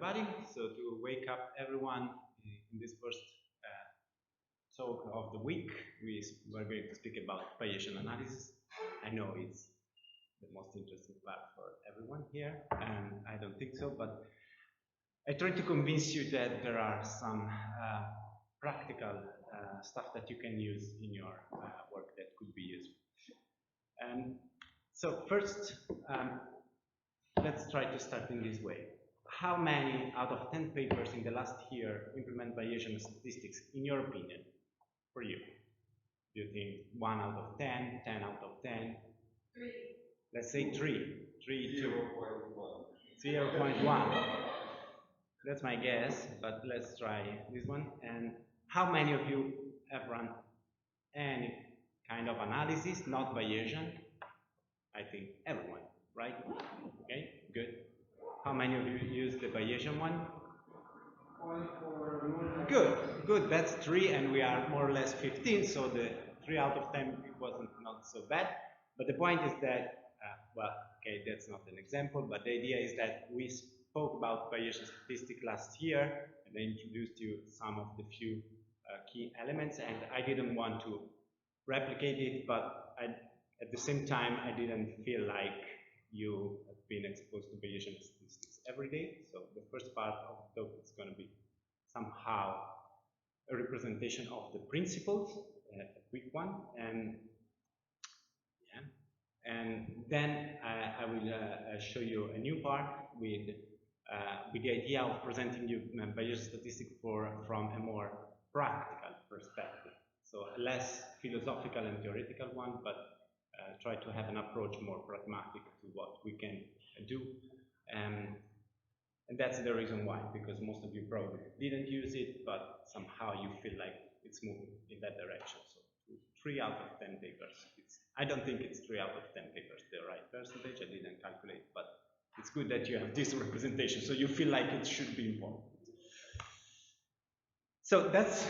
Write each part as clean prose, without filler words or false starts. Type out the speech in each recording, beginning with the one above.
everybody. So to wake up everyone in this first talk of the week, we're going to speak about Bayesian analysis. I know it's the most interesting part for everyone here, and I don't think so, but I try to convince you that there are some practical stuff that you can use in your work that could be useful. So first, let's try to start in this way. How many out of 10 papers in the last year implement Bayesian statistics, in your opinion, for you? Do you think 1 out of 10, 10 out of 10? 3. Let's say 3. 0.1. That's my guess, but let's try this one. And how many of you have run any kind of analysis, not Bayesian? I think everyone, right? Okay, good. How many of you use the Bayesian one? Good. That's 3, and we are more or less 15, so the 3 out of 10 it wasn't not so bad. But the point is that, well, okay, that's not an example, but the idea is that we spoke about Bayesian statistics last year, and I introduced you some of the few key elements, and I didn't want to replicate it, but at the same time, I didn't feel like you have been exposed to Bayesian statistics every day. So the first part of the talk is going to be somehow a representation of the principles, a quick one, and then I will show you a new part with the idea of presenting you Bayesian statistics from a more practical perspective. So a less philosophical and theoretical one, but try to have an approach more pragmatic to what we can do. And that's the reason why, because most of you probably didn't use it, but somehow you feel like it's moving in that direction. So 3 out of 10 papers. I don't think it's 3 out of 10 papers, the right percentage. I didn't calculate, but it's good that you have this representation, so you feel like it should be important. So that's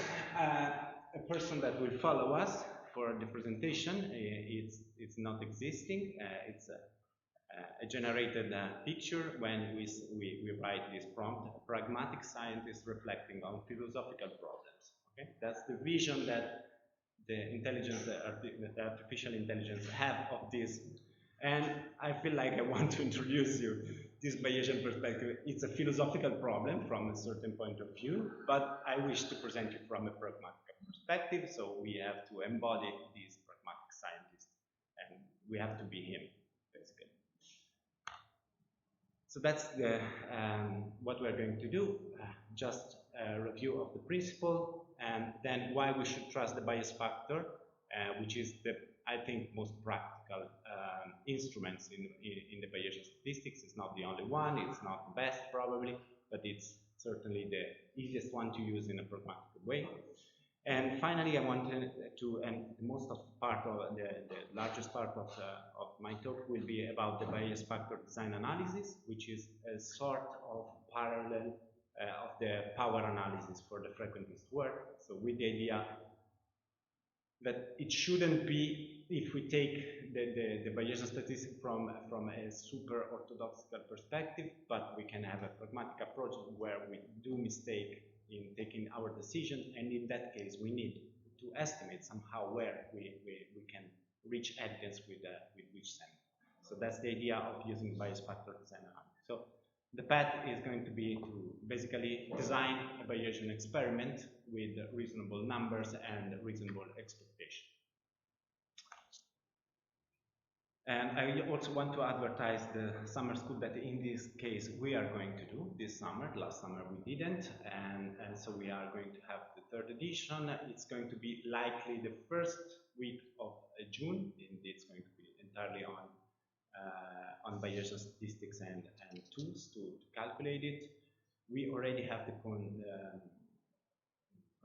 a person that will follow us for the presentation. It's not existing. It's a generated picture when we write this prompt: a pragmatic scientist reflecting on philosophical problems. Okay, that's the vision that the artificial intelligence have of this. And I feel like I want to introduce you this Bayesian perspective. It's a philosophical problem from a certain point of view, but I wish to present you from a pragmatic perspective, so we have to embody this pragmatic scientist, and we have to be him, basically. So that's what we're going to do, just a review of the principle, and then why we should trust the bias factor, which is the, I think, most practical instruments in the Bayesian statistics. It's not the only one, it's not the best probably, but it's certainly the easiest one to use in a pragmatic way. And finally, I wanted to, and most of part of the largest part of my talk will be about the bias factor design analysis, which is a sort of parallel of the power analysis for the frequentist work. So with the idea that it shouldn't be, if we take the Bayesian statistics from a super orthodoxical perspective, but we can have a pragmatic approach where we do mistake in taking our decisions, and in that case we need to estimate somehow where we can reach evidence with which sample. So that's the idea of using bias factor design analysis. So the path is going to be to basically design a Bayesian experiment with reasonable numbers and reasonable expectation. And I also want to advertise the summer school that in this case we are going to do this summer. Last summer we didn't, and so we are going to have the 3rd edition. It's going to be likely the first week of June, and it's going to be entirely on Bayesian statistics and tools to calculate it. We already have the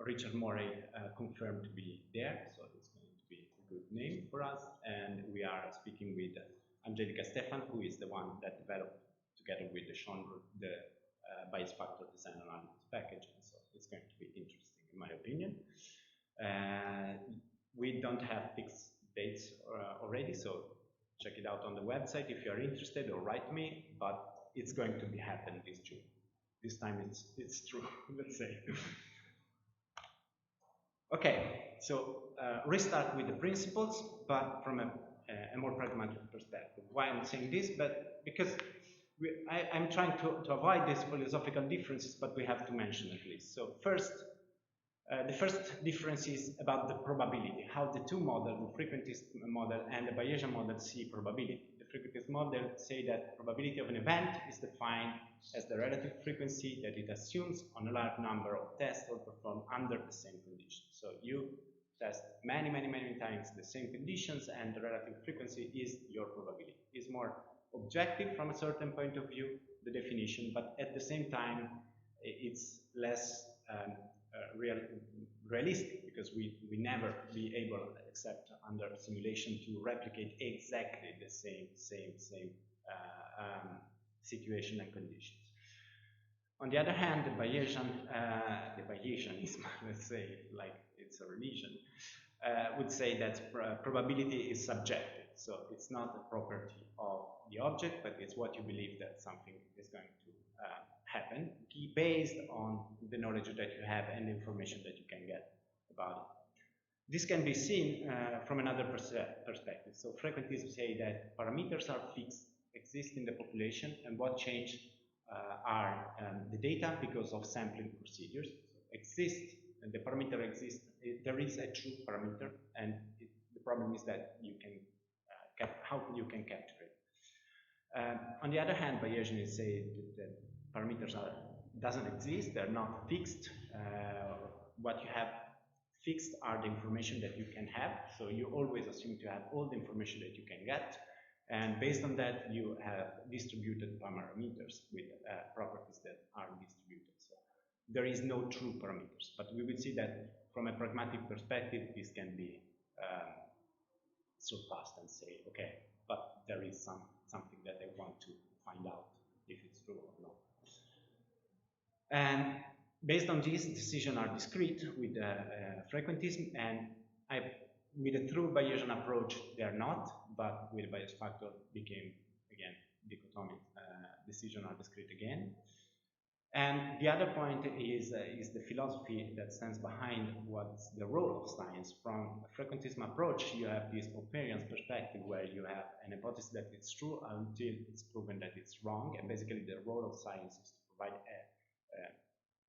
Richard Morey confirmed to be there, so it's going to be a good name for us. And we are speaking with Angelica Stefan, who is the one that developed, together with Sean, the bias factor design analysis package. And so it's going to be interesting, in my opinion. We don't have fixed dates already, so check it out on the website if you are interested, or write me, but it's going to be happening this June. This time it's true, let's say. Okay, so restart with the principles, but from a more pragmatic perspective. Why I'm saying this? But because I'm trying to avoid these philosophical differences, but we have to mention at least. So first, the first difference is about the probability, how the two models, the frequentist model and the Bayesian model, see probability. The frequentist model say that probability of an event is defined as the relative frequency that it assumes on a large number of tests or performed under the same conditions. So you test many times the same conditions, and the relative frequency is your probability. It's more objective from a certain point of view, the definition, but at the same time, it's less realistic, because we never be able, except under simulation, to replicate exactly the same situation and conditions. On the other hand, the Bayesianism, let's say, like it's a religion, would say that probability is subjective. So it's not a property of the object, but it's what you believe that something is going to happen, based on the knowledge that you have and the information that you can get about it. This can be seen from another perspective. So frequentists say that parameters are fixed, exist in the population, and what change are the data because of sampling procedures. So exist, and the parameter exists. There is a true parameter, and the problem is that you can how you can capture it. On the other hand, Bayesianists say that parameters doesn't exist, they're not fixed. What you have fixed are the information that you can have, so you always assume to have all the information that you can get, and based on that you have distributed parameters with properties that are distributed. So there is no true parameters, but we will see that from a pragmatic perspective this can be surpassed and say, okay, but there is something that I want to find out if it's true or not. And based on this, decisions are discrete with frequentism, and with a true Bayesian approach they are not, but with Bayes factor became again dichotomic. Decisions are discrete again. And the other point is the philosophy that stands behind what's the role of science. From a frequentism approach, you have this Popperian perspective where you have an hypothesis that it's true until it's proven that it's wrong, and basically the role of science is to provide a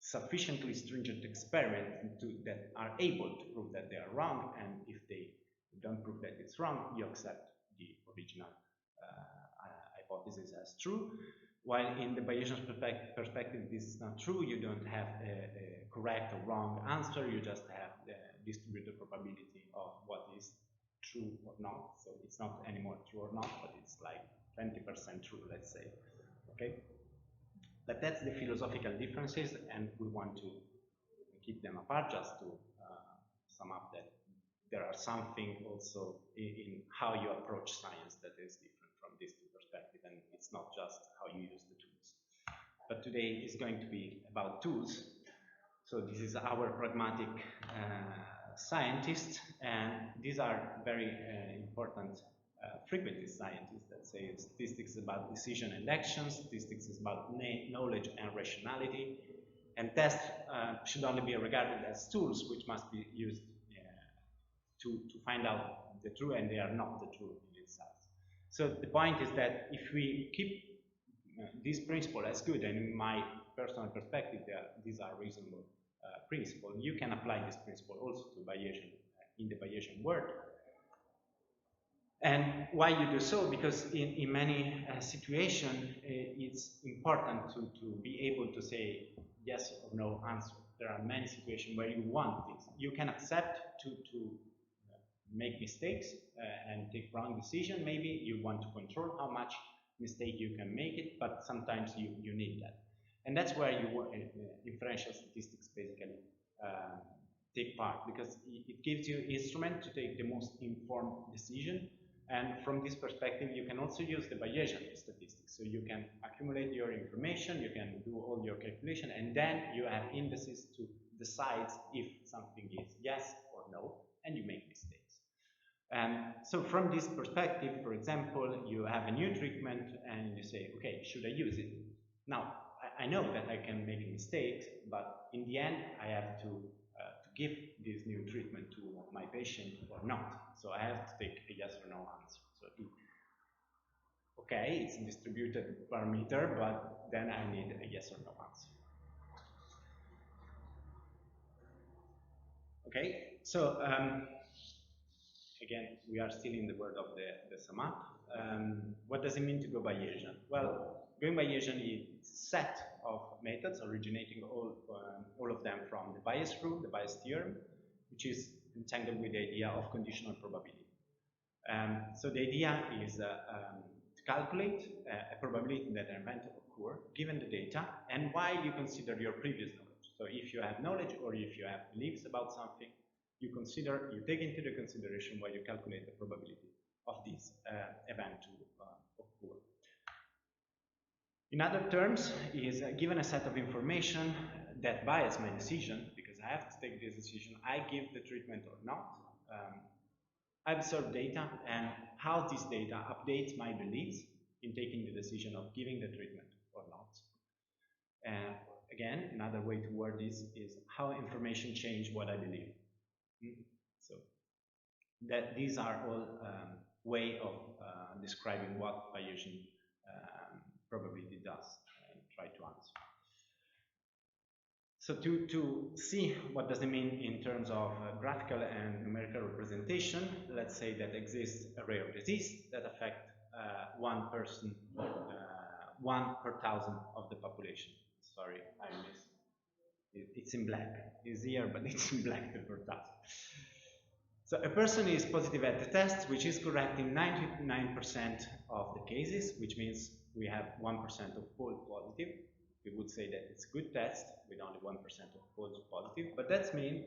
sufficiently stringent experiments that are able to prove that they are wrong, and if they don't prove that it's wrong, you accept the original hypothesis as true. While in the Bayesian perspective, this is not true. You don't have a correct or wrong answer, you just have the distributed probability of what is true or not. So it's not anymore true or not, but it's like 20% true, let's say. Okay? But that's the philosophical differences, and we want to keep them apart just to sum up that there are something also in how you approach science that is different from these two perspectives, and it's not just how you use the tools. But today is going to be about tools. So this is our pragmatic scientists, and these are very important frequentist scientists that say statistics is about decision and action, statistics is about knowledge and rationality, and tests should only be regarded as tools which must be used to find out the truth, and they are not the truth in itself. So the point is that if we keep this principle as good, and in my personal perspective these are reasonable principles, you can apply this principle also to Bayesian in the Bayesian world. And why you do so? Because in many situations it's important to be able to say yes or no answer. There are many situations where you want this. You can accept to make mistakes and take wrong decision. Maybe you want to control how much mistake you can make it, but sometimes you need that. And that's where inferential statistics basically take part, because it gives you instrument to take the most informed decision. And from this perspective, you can also use the Bayesian statistics. So you can accumulate your information, you can do all your calculation, and then you have indices to decide if something is yes or no, and you make mistakes. So from this perspective, for example, you have a new treatment and you say, okay, should I use it? Now, I know that I can make mistakes, but in the end, I have to give this new treatment to my patient or not. So I have to take a yes or no answer. So okay, it's a distributed parameter, but then I need a yes or no answer. Okay, so again, we are still in the world of the sum up. What does it mean to go Bayesian? Well, going Bayesian is a set of methods originating all of them from the Bayes rule, the Bayes theorem, which is entangled with the idea of conditional probability. So the idea is to calculate a probability that an event occur given the data and while you consider your previous knowledge. So if you have knowledge or if you have beliefs about something, you take into the consideration while you calculate the probability of this event to occur. In other terms, is given a set of information that bias my decision, because I have to take this decision, I give the treatment or not. I observe data and how this data updates my beliefs in taking the decision of giving the treatment or not. Again, another way to word this is how information change what I believe. So that these are all way of describing what Bayesian probability does and try to answer. So to see what does it mean in terms of graphical and numerical representation, let's say that exists a rare disease that affects one person, 1 per 1,000 of the population. Sorry, I missed. It's in black. It's here, but it's in black per 1,000. So a person is positive at the test, which is correct in 99% of the cases, which means we have 1% of false positive. We would say that it's a good test with only 1% of false positive, but that means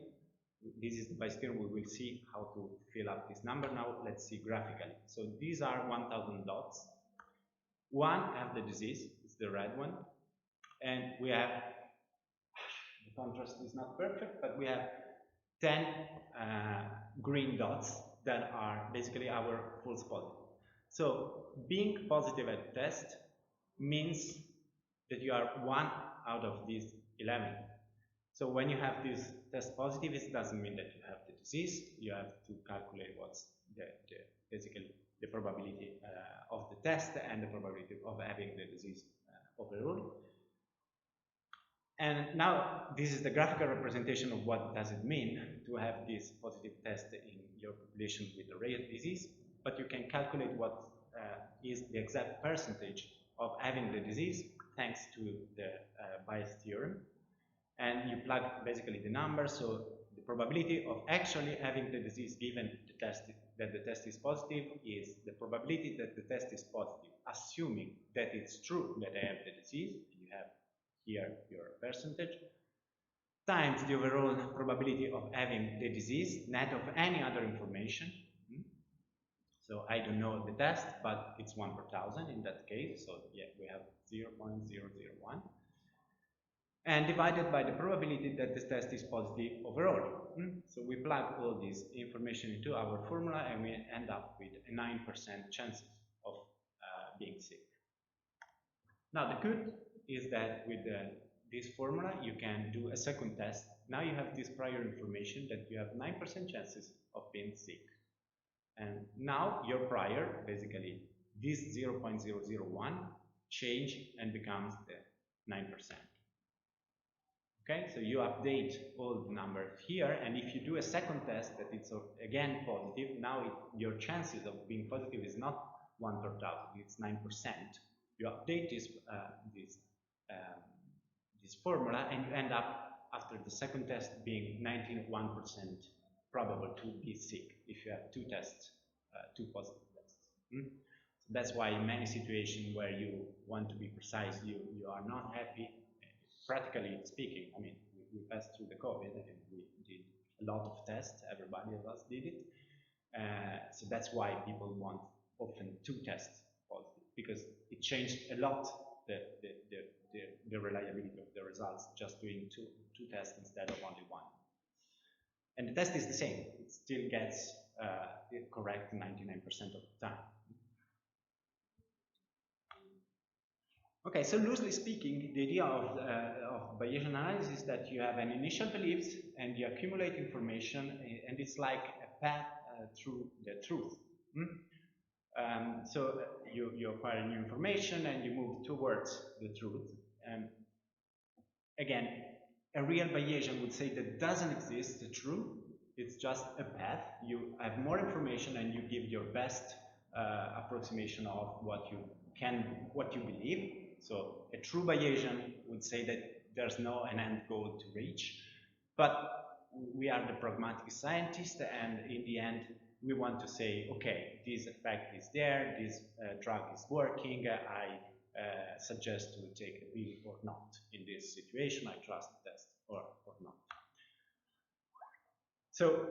this is the Bayes theorem. We will see how to fill up this number now. Let's see graphically. So these are 1,000 dots. One have the disease, it's the red one, and we have, the contrast is not perfect, but we have 10 green dots that are basically our false positive. So being positive at the test means that you are 1 out of these 11. So when you have this test positive, it doesn't mean that you have the disease. You have to calculate what's basically the probability of the test and the probability of having the disease overall. And now this is the graphical representation of what does it mean to have this positive test in your population with a rare disease, but you can calculate what is the exact percentage of having the disease thanks to the Bayes theorem. And you plug basically the number, so the probability of actually having the disease given the test that the test is positive is the probability that the test is positive, assuming that it's true that I have the disease. You have here your percentage, times the overall probability of having the disease, net of any other information. So I don't know the test, but it's 1 per 1,000 in that case, so yeah, we have 0.001. And divided by the probability that this test is positive overall. So we plug all this information into our formula and we end up with a 9% chances of being sick. Now the good is that with this formula you can do a second test. Now you have this prior information that you have 9% chances of being sick. And now your prior, basically this 0.001 change and becomes the 9%. Okay, so you update all the numbers here, and if you do a second test that it's again positive, now your chances of being positive is not 1 per 1,000, it's 9%. You update this formula, and you end up after the second test being 91% probable to be sick if you have two tests, two positive tests. So that's why in many situations where you want to be precise, you are not happy. Practically speaking, I mean, we passed through the COVID and we did a lot of tests, everybody of us did it. So that's why people want often two tests positive, because it changed a lot the reliability of the results just doing two tests instead of only one. And the test is the same, it still gets it correct 99% of the time. Okay, so loosely speaking, the idea of Bayesian analysis is that you have an initial beliefs and you accumulate information, and it's like a path through the truth. So you acquire new information and you move towards the truth. Again, a real Bayesian would say that doesn't exist, the truth. It's just a path. You have more information and you give your best approximation of what you believe. So a true Bayesian would say that there's no an end goal to reach, but we are the pragmatic scientists, and in the end, we want to say, okay, this effect is there, this drug is working, I suggest to take a pill or not. In this situation, I trust the test or not. So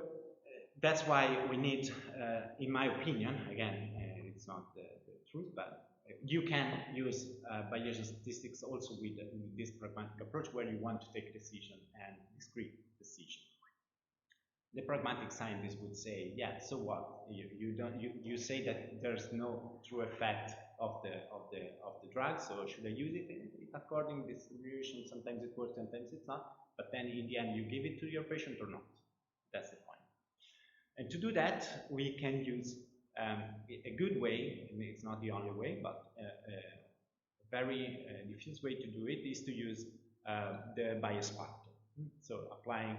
that's why we need, in my opinion, again, it's not the truth, but you can use Bayesian statistics also with this pragmatic approach where you want to take a decision and discrete decision. The pragmatic scientist would say, yeah, so what? You say that there's no true effect of the drug, so should I use it? According to distribution, sometimes it works, sometimes it's not. But then in the end, you give it to your patient or not. That's the point. And to do that, we can use a good way, and it's not the only way, but a very diffuse way to do it is to use the bias factor. So applying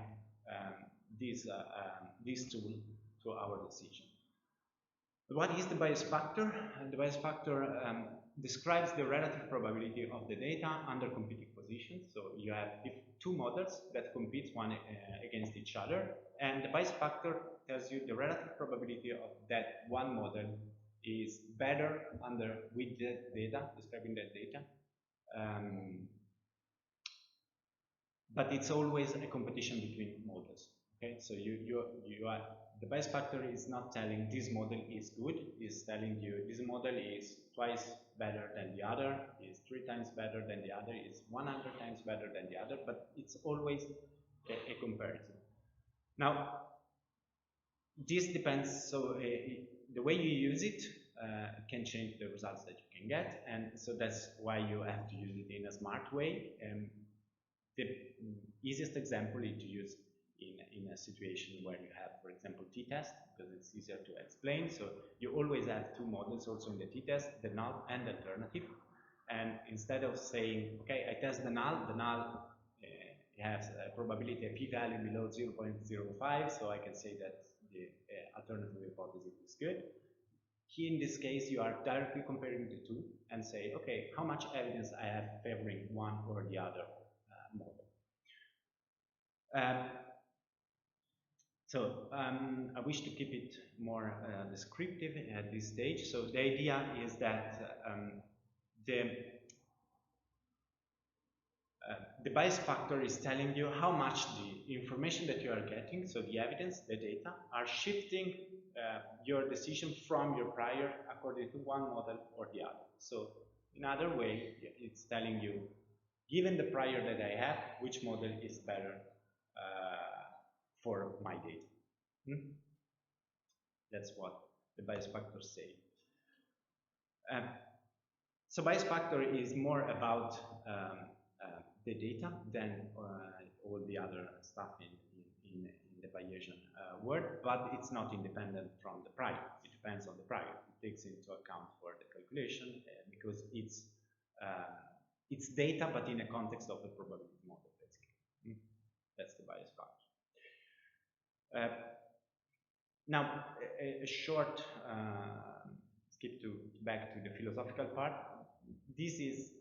this tool to our decision. What is the bias factor? The bias factor describes the relative probability of the data under competing positions. So you have two models that compete one against each other, and the bias factor tells you the relative probability of that one model is better with that data, describing that data. But it's always a competition between models. Okay, so the bias factor is not telling this model is good, it's telling you this model is twice better than the other, is 3 times better than the other, is 100 times better than the other, but it's always a comparison. Now, this depends, so the way you use it can change the results that you can get, and so that's why you have to use it in a smart way. The easiest example is to use in a situation where you have, for example, t-test, because it's easier to explain. So you always have two models also in the t-test, the null and the alternative. And instead of saying, okay, I test the null has a probability, a p-value below 0.05, so I can say that the alternative hypothesis is good. Here in this case, you are directly comparing the two and say, okay, how much evidence I have favoring one or the other model. I wish to keep it more descriptive at this stage. So the idea is that the bias factor is telling you how much the information that you are getting, so the evidence, the data, are shifting your decision from your prior according to one model or the other. So in other way, it's telling you, given the prior that I have, which model is better for my data. That's what the bias factors say. So bias factor is more about the data than all the other stuff in the Bayesian world, but it's not independent from the prior. It depends on the prior. It takes into account for the calculation because it's data, but in a context of the probability model, basically. That's the bias factor. Now, a short skip back to the philosophical part. This is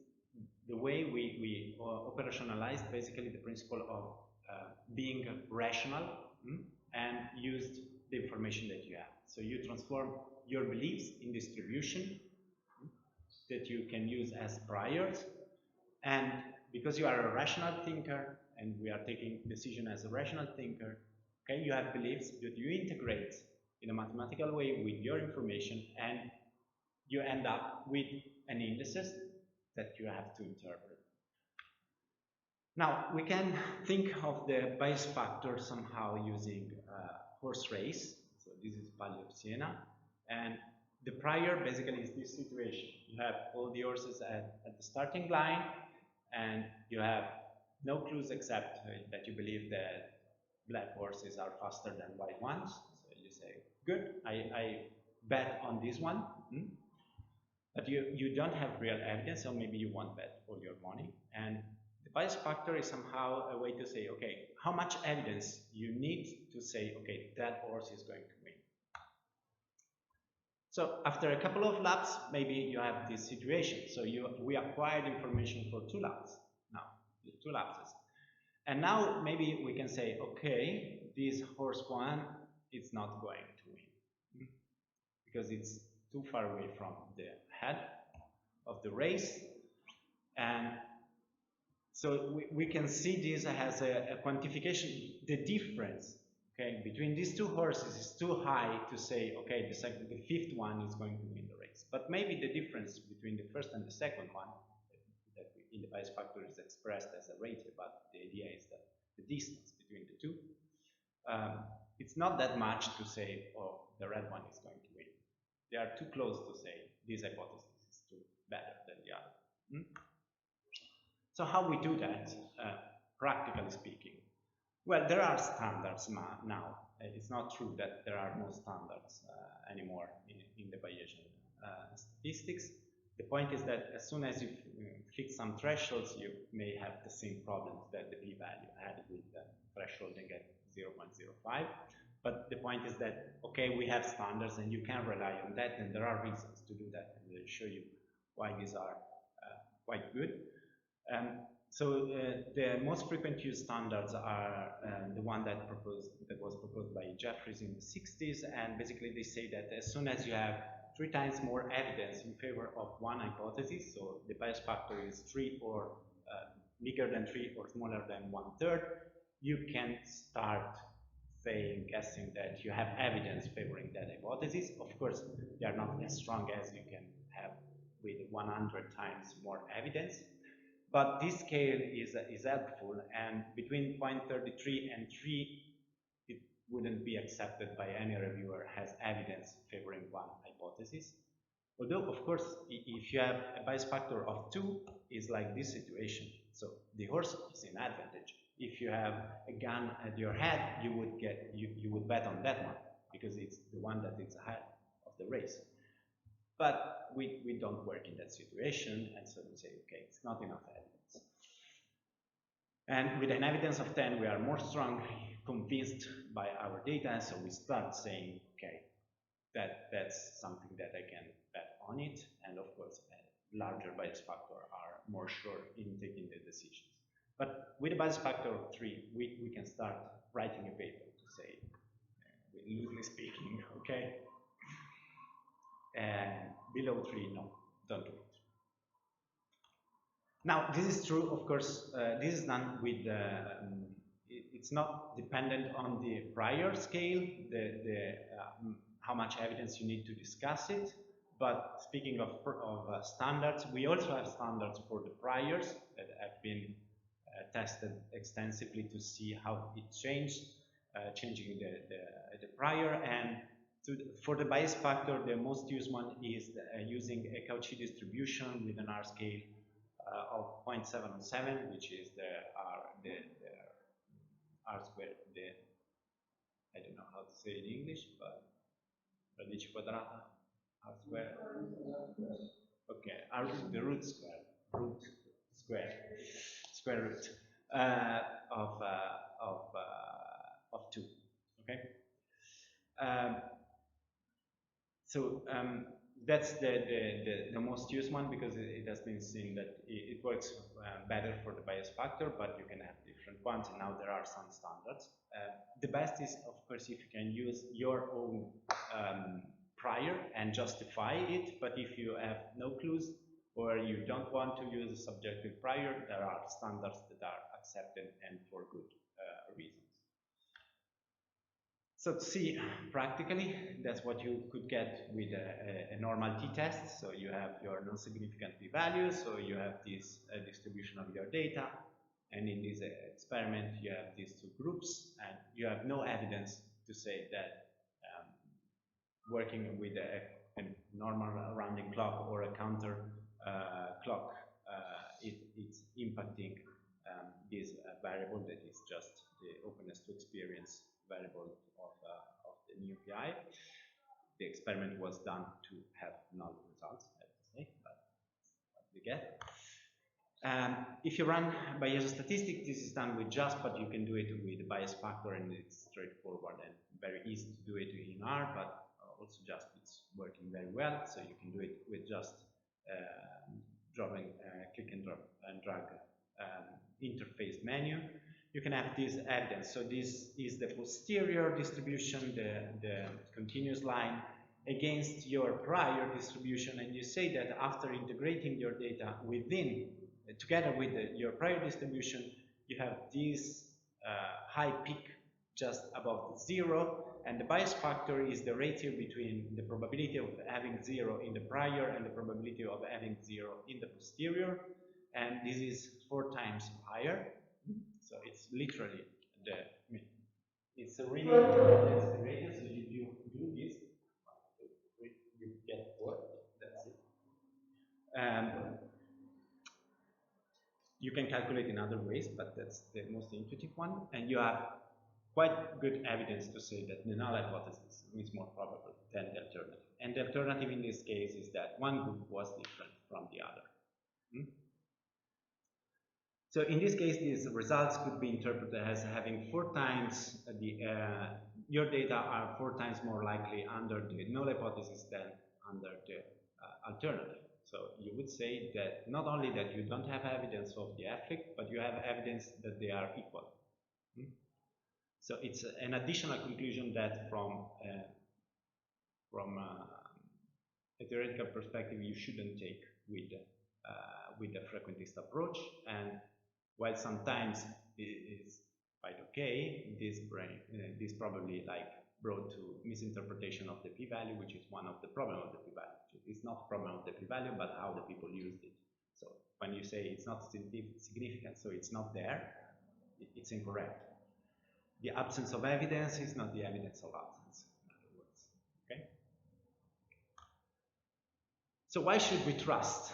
the way we operationalized basically the principle of being rational and used the information that you have. So you transform your beliefs in distribution that you can use as priors, and because you are a rational thinker and we are taking decision as a rational thinker, okay, you have beliefs that you integrate in a mathematical way with your information, and you end up with an indices that you have to interpret. Now, we can think of the bias factor somehow using horse race. So this is Palio of Siena, and the prior basically is this situation. You have all the horses at the starting line, and you have no clues except that you believe that black horses are faster than white ones. So you say, good, I bet on this one. But you don't have real evidence, or maybe you won't bet all your money. And the bias factor is somehow a way to say, okay, how much evidence you need to say, okay, that horse is going to win. So after a couple of laps, maybe you have this situation. So we acquired information for 2 laps now, 2 lapses. And now maybe we can say, okay, this horse 1 is not going to win because it's too far away from the head of the race. And so we can see this as a quantification. The difference, okay, between these 2 horses is too high to say, okay, the 5th one is going to win the race. But maybe the difference between the first and the second one, that in the bias factor is expressed as a ratio, but the idea is that the distance between the 2, it's not that much to say, oh, the red one is going to win. They are too close to say this hypothesis is too better than the other. So how we do that, practically speaking? Well, there are standards now. It's not true that there are no standards anymore in the Bayesian statistics. The point is that as soon as you fix some thresholds, you may have the same problems that the p-value had with the thresholding at 0.05. But the point is that, okay, we have standards and you can rely on that, and there are reasons to do that, and I'll show you why these are quite good. So the most frequent used standards are the one that was proposed by Jeffries in the 60s, and basically they say that as soon as you have 3 times more evidence in favor of one hypothesis, so the bias factor is 3 or bigger than 3 or smaller than 1/3, you can start guessing that you have evidence favoring that hypothesis. Of course, they are not as strong as you can have with 100 times more evidence. But this scale is helpful, and between 0.33 and 3, it wouldn't be accepted by any reviewer as evidence favoring one hypothesis. Although, of course, if you have a bias factor of 2, it's like this situation. So the horse is in advantage. If you have a gun at your head, you would bet on that one because it's the one that is ahead of the race. But we don't work in that situation, and so we say, okay, it's not enough evidence. And with an evidence of 10, we are more strongly convinced by our data, so we start saying, okay, that's something that I can bet on it, and of course, a larger bias factor are more sure in taking the decisions. But with a bias factor of 3, we can start writing a paper to say, loosely speaking, okay? And below 3, no, don't do it. Now, this is true, of course, this is done with, it's not dependent on the prior scale, how much evidence you need to discuss it, but speaking of standards, we also have standards for the priors that have been tested extensively to see how it changed, changing the prior, and for the bias factor, the most used one is using a Cauchy distribution with an R scale of 0.77, which is the R squared, I don't know how to say it in English, but radice quadrata, R squared. Okay, the root square root of 2. Okay. So that's the most used one because it has been seen that it works better for the bias factor, but you can have different ones, and now there are some standards. The best is, of course, if you can use your own prior and justify it, but if you have no clues or you don't want to use a subjective prior, there are standards that are accepted and for good reasons. So to see practically, that's what you could get with a normal t-test. So you have your non-significant p-value, so you have this distribution of your data, and in this experiment you have these 2 groups, and you have no evidence to say that working with a a normal rounding clock or a counter clock, it's impacting this variable that is just the openness to experience variable of the new PI. The experiment was done to have null results, I have to say, but what we get. If you run Bayesian statistics, this is done with just, but you can do it with the bias factor, and it's straightforward and very easy to do it in R, but also just it's working very well, so you can do it with just drawing click and drag interface menu. You can have this evidence. So this is the posterior distribution, the continuous line against your prior distribution, and you say that after integrating your data within, together with your prior distribution, you have this high peak just above 0, and the bias factor is the ratio between the probability of having 0 in the prior and the probability of having 0 in the posterior, and this is 4 times higher. So it's literally it's a really dense radius. So if you do this, you get 4. That's it. You can calculate in other ways, but that's the most intuitive one, and you have quite good evidence to say that the null hypothesis is more probable than the alternative. And the alternative in this case is that one group was different from the other. So in this case, these results could be interpreted as having 4 times your data are 4 times more likely under the null hypothesis than under the alternative. So you would say that not only that you don't have evidence of the effect, but you have evidence that they are equal. So it's an additional conclusion that from a theoretical perspective you shouldn't take with the frequentist approach, and while sometimes it is quite okay, this probably like brought to misinterpretation of the p-value, which is one of the problems of the p-value. It's not the problem of the p-value, but how the people used it. So when you say it's not significant, so it's not there, it's incorrect. The absence of evidence is not the evidence of absence, in other words. Okay? So why should we trust,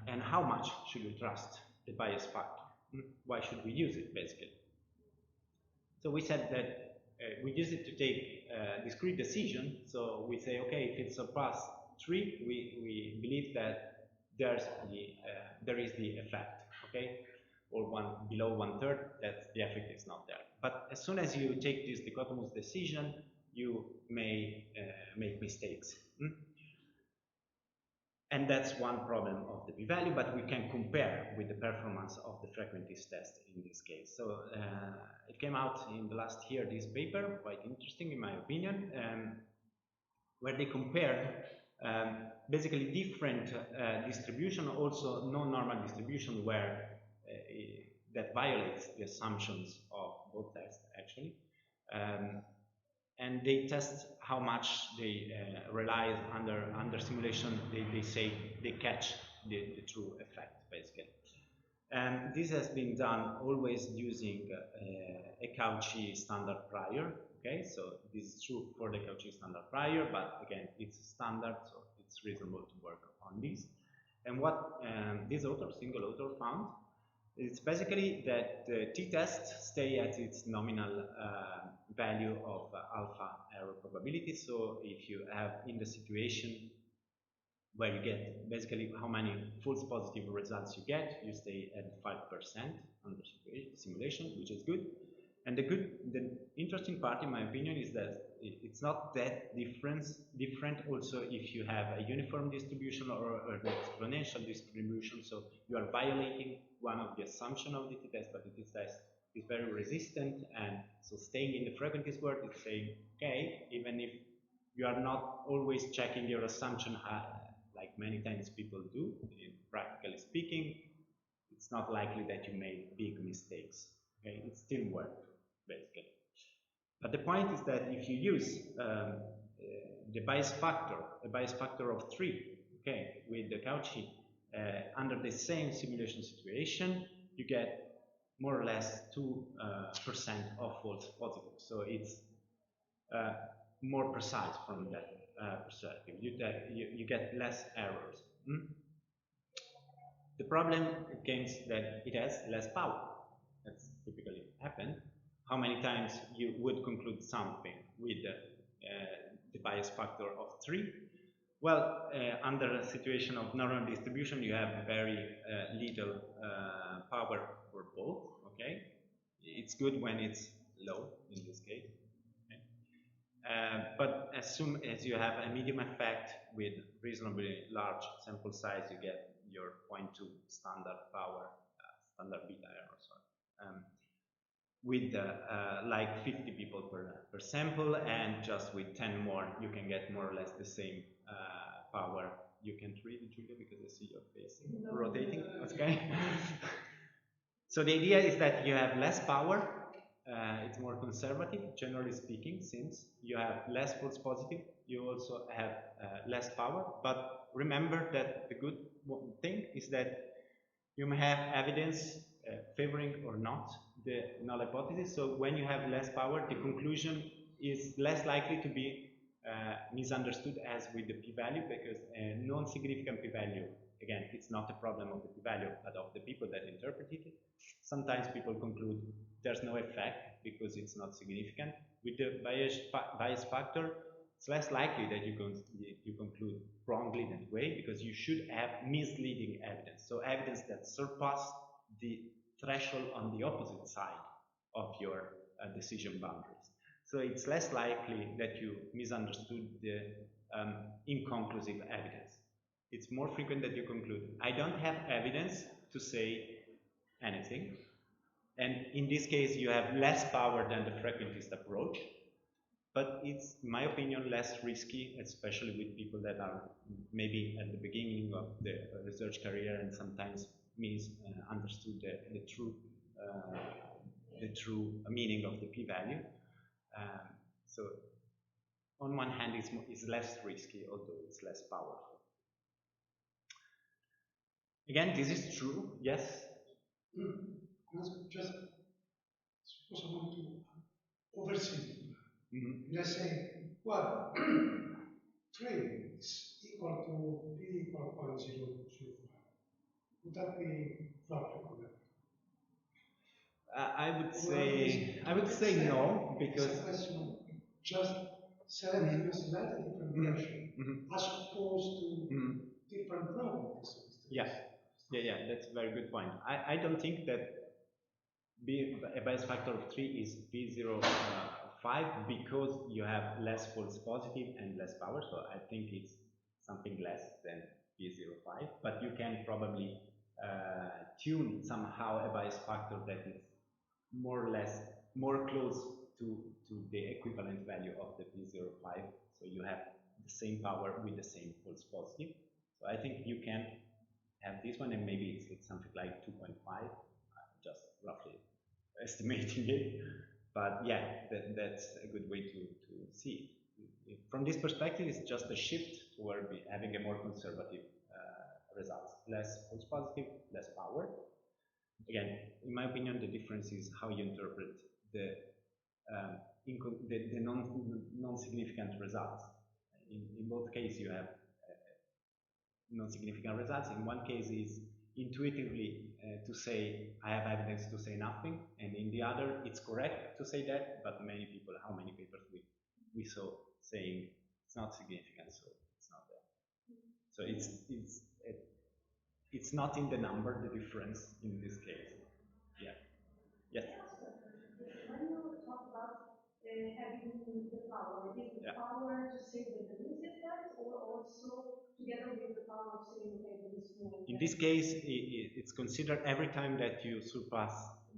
and how much should we trust the bias factor? Why should we use it, basically? So we said that we use it to take discrete decision. So we say, okay, if it surpasses 3, we believe that there is the effect, okay? Or below 1/3, that the effect is not there. But as soon as you take this dichotomous decision, you may make mistakes. And that's one problem of the p-value, but we can compare with the performance of the frequentist test in this case. So it came out in the last year, this paper, quite interesting in my opinion, where they compared basically different distribution, also non-normal distribution, where that violates the assumptions of both tests, actually. And they test how much they rely under simulation. They say they catch the true effect, basically. And this has been done always using a Cauchy standard prior. Okay, so this is true for the Cauchy standard prior, but again, it's a standard, so it's reasonable to work on this. And what this single author found, it's basically that the t-test stay at its nominal value of alpha error probability. So if you have in the situation where you get basically how many false positive results you get, you stay at 5% under simulation, which is good. And the interesting part, in my opinion, is that it's not that different also if you have a uniform distribution or an exponential distribution. So you are violating one of the assumptions of the t-test, but the t-test is very resistant, and so staying in the frequentist world is saying, okay, even if you are not always checking your assumption like many times people do, practically speaking, it's not likely that you make big mistakes. Okay, it still works, basically. But the point is that if you use the bias factor, a bias factor of 3, okay, with the Cauchy under the same simulation situation, you get more or less 2% of false positives. So it's more precise from that perspective. You get less errors. Hmm? The problem comes that it has less power. That's typically happened. How many times you would conclude something with the bias factor of 3? Well, under a situation of normal distribution, you have very little power for both, okay? It's good when it's low, in this case. Okay? But as soon as you have a medium effect with reasonably large sample size, you get your 0.2 standard power, standard beta error, sorry. With like 50 people per sample, and just with 10 more, you can get more or less the same power. You can't read it, Julia, because I see your face rotating. Okay. So the idea is that you have less power. It's more conservative, generally speaking, since you have less false positive. You also have less power. But remember that the good thing is that you may have evidence favoring or not the null hypothesis. So when you have less power, the conclusion is less likely to be misunderstood as with the p-value, because a non-significant p-value, again, it's not a problem of the p-value, but of the people that interpreted it. Sometimes people conclude there's no effect because it's not significant. With the bias factor, it's less likely that you conclude wrongly that way, because you should have misleading evidence. So evidence that surpass the threshold on the opposite side of your decision boundaries. So it's less likely that you misunderstood the inconclusive evidence. It's more frequent that you conclude, I don't have evidence to say anything. And in this case, you have less power than the frequentist approach. But it's, in my opinion, less risky, especially with people that are maybe at the beginning of the research career and sometimes misunderstood the true meaning of the p-value. So, on one hand, it's less risky, although it's less powerful. Again, this is true, yes? Just suppose I want to oversimplify. Let's say, well, 3 is equal to b equal 0.025. Would that be roughly correct? I would say no, because it's a question just selecting a slightly different version as opposed to different properties. Yeah, that's a very good point. I don't think that a bias factor of 3 is B05 because you have less false positive and less power, so I think it's something less than B05, but you can probably tune somehow a bias factor that is more or less more close to the equivalent value of the P05, so you have the same power with the same false positive. So I think you can have this one, and maybe it's something like 2.5, just roughly estimating it. But yeah, that's a good way to see it. From this perspective, it's just a shift toward having a more conservative results. Less false positive, less power. Again, in my opinion, the difference is how you interpret the non-significant results. In both cases, you have non-significant results. In one case, is intuitively to say I have evidence to say nothing, and in the other, it's correct to say that, but many people, how many papers we saw saying it's not significant, so it's not there. So it's not in the number, the difference in this case. Yeah. Yes. When you talk about having the power, is the power to say that there is effect, or also together with the power of saying okay, there is no effect? In this case, it's considered every time that you surpass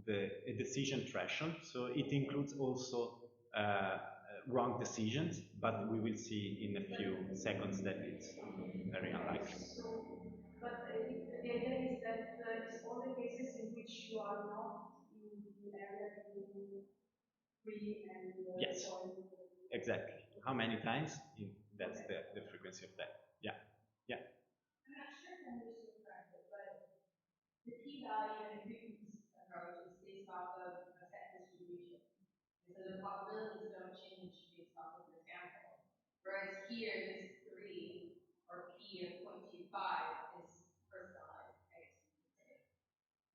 a decision threshold, so it includes also wrong decisions, but we will see in a few seconds that it's very unlikely. So, but the idea is that it's all the cases in which you are not in the area between 3 and yes, exactly. How many times? That's the frequency of that. Yeah. I'm not sure if I understood correctly, but the p-value and frequency approach is based off of a set distribution. So the probabilities don't change based off of the sample. Whereas here, this 3 or P of 0.25 is personalized, right?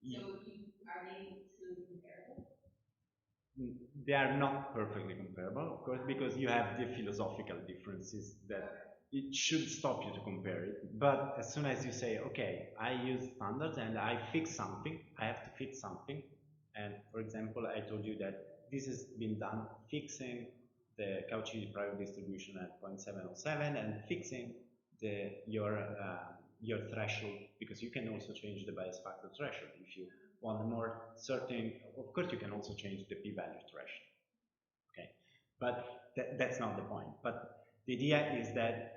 So are they truly comparable? They are not perfectly comparable, of course, because you have the philosophical differences that it should stop you to compare it. But as soon as you say, okay, I use standards and I fix something, I have to fix something. And for example, I told you that this has been done fixing the Cauchy prior distribution at 0.707 and fixing your threshold, because you can also change the bias factor threshold if you want a more certain. Of course, you can also change the p-value threshold. Okay, but that's not the point. But the idea is that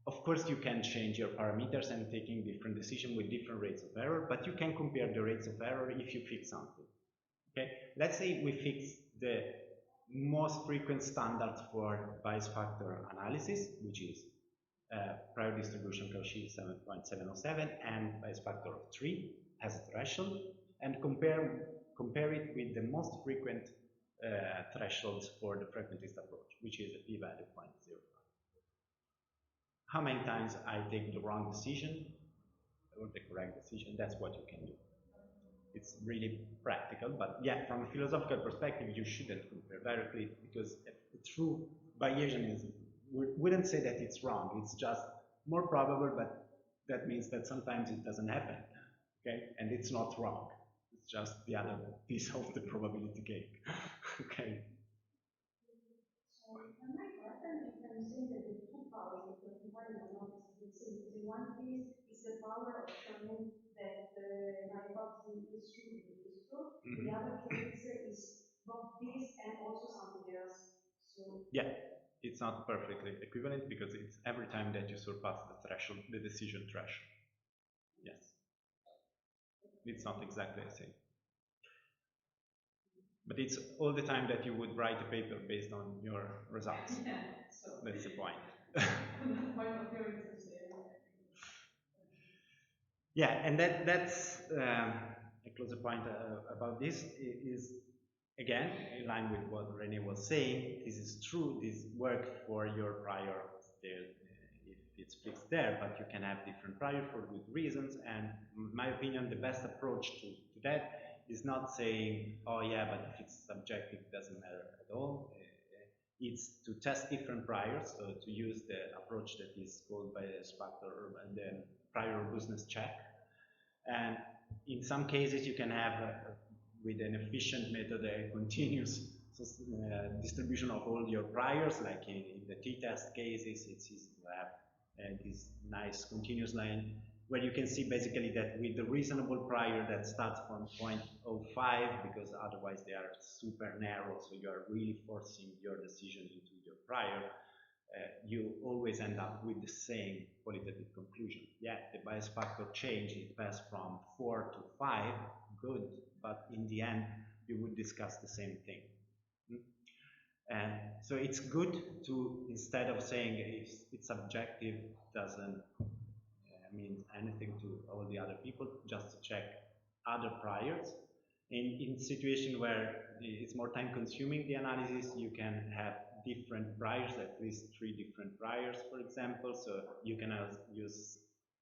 of course you can change your parameters and taking different decisions with different rates of error, but you can compare the rates of error if you fix something. Okay, let's say we fix the most frequent standard for bias factor analysis, which is prior distribution Cauchy 7.707 and bias factor of 3 has a threshold, and compare it with the most frequent thresholds for the frequentist approach, which is a p-value of 0.05. How many times I take the wrong decision or the correct decision? That's what you can do. It's really practical, but yeah, from a philosophical perspective, you shouldn't compare directly, because a true Bayesianism wouldn't say that it's wrong. It's just more probable, but that means that sometimes it doesn't happen, okay? And it's not wrong. It's just the other piece of the probability cake, okay? So, am I correct that you can say that the two powers that you're comparing are not the same? Because in one case, it's the power of showing that my hypothesis is true, is true. The other case is both this and also something else. So yeah, it's not perfectly equivalent because it's every time that you surpass the threshold, the decision threshold. Yes, it's not exactly the same. But it's all the time that you would write a paper based on your results. Yeah, so that's the point. The point of theory is to say. Yeah, and that's a closer point about this is, again, in line with what Rene was saying. This is true, this worked for your prior there, if it's fixed there, but you can have different prior for good reasons, and in my opinion, the best approach to that is not saying, oh yeah, but if it's subjective, it doesn't matter at all. It's to test different priors, so to use the approach that is called by the factor and the prior robustness check. And in some cases, you can have, with an efficient method, a continuous distribution of all your priors, like in the t-test cases, it's easy to have this nice continuous line, where you can see basically that with the reasonable prior that starts from 0.05, because otherwise they are super narrow, so you are really forcing your decision into your prior, you always end up with the same qualitative conclusion. Yeah, the bias factor change, it passed from 4 to 5, good, but in the end, you would discuss the same thing. And so it's good to, instead of saying it's subjective, doesn't mean anything to all the other people, just to check other priors. In situation where it's more time consuming, the analysis, you can have different priors, at least 3 different priors, for example. So you can use,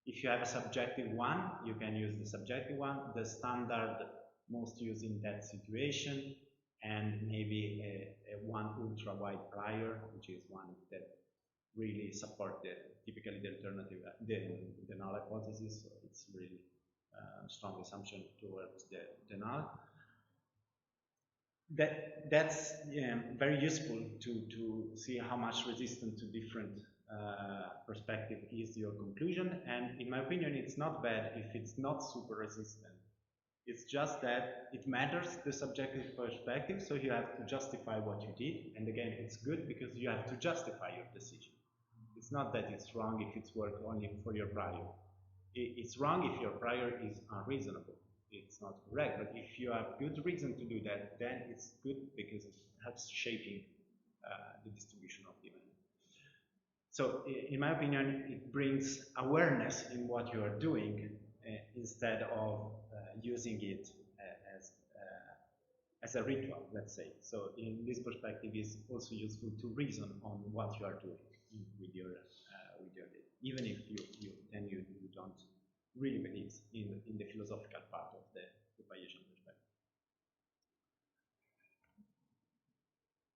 if you have a subjective one, you can use the subjective one, the standard most used in that situation, and maybe a one ultra wide prior, which is one that really support typically the alternative, the null hypothesis. So it's really strong assumption towards the null. That's very useful to see how much resistant to different perspective is your conclusion. And in my opinion, it's not bad if it's not super resistant. It's just that it matters the subjective perspective, so you have to justify what you did. And again, it's good because you have to justify your decision. It's not that it's wrong if it's work only for your prior. It's wrong if your prior is unreasonable. It's not correct. But if you have good reason to do that, then it's good because it helps shaping the distribution of the event. So, in my opinion, it brings awareness in what you are doing instead of using it as as a ritual, let's say. So in this perspective, it's also useful to reason on what you are doing with your data, even if you don't really believe in the philosophical part of the Bayesian perspective.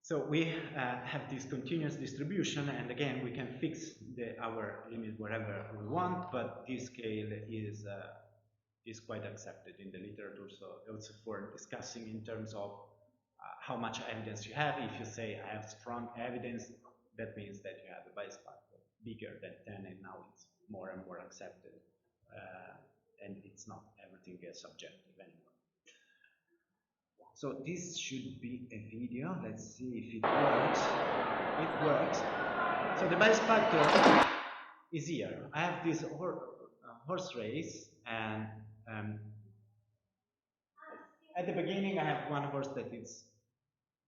So we have this continuous distribution, and again we can fix our limit wherever we want, but this scale is quite accepted in the literature. So also for discussing in terms of how much evidence you have. If you say I have strong evidence, that means that you have a bias factor bigger than 10, and now it's more and more accepted, and it's not everything is subjective anymore. So this should be a video. Let's see if it works. It works. So the bias factor is here. I have this horse race, and at the beginning I have one horse that is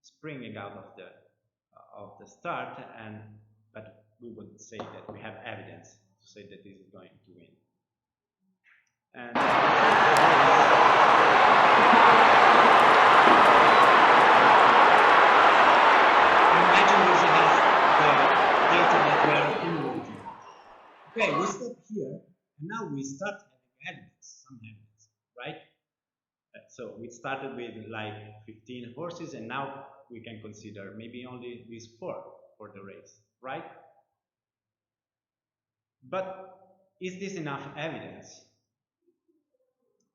springing out of the start, but we would say that we have evidence to say that this is going to win. And imagine this has the data that we are accumulating. Okay, we stop here, and now we start having evidence, some evidence, right? So we started with like 15 horses, and now we can consider maybe only these 4 for the race, right? But is this enough evidence?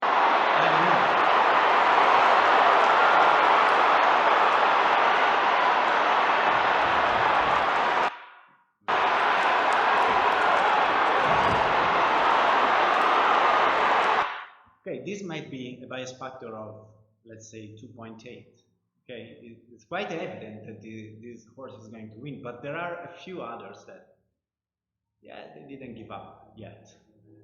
I don't know. Okay, this might be a bias factor of, let's say, 2.8. Okay, it's quite evident that this horse is going to win, but there are a few others that, yeah, they didn't give up yet.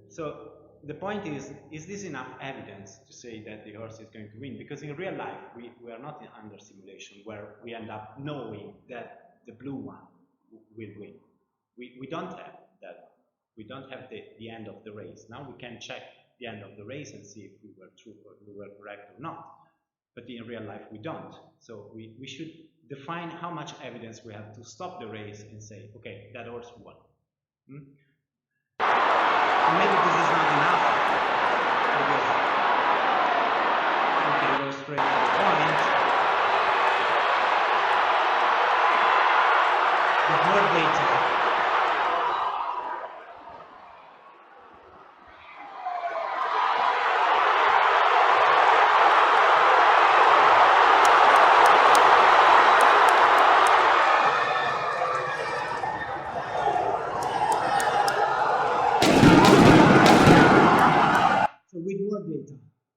So the point is this enough evidence to say that the horse is going to win? Because in real life, we are not under simulation where we end up knowing that the blue one will win. We don't have that. We don't have the end of the race. Now we can check the end of the race and see if we were true or we were correct or not. But in real life, we don't. So we should define how much evidence we have to stop the race and say, okay, that horse won. And maybe this is not enough, because we can go straight to the point. With more data,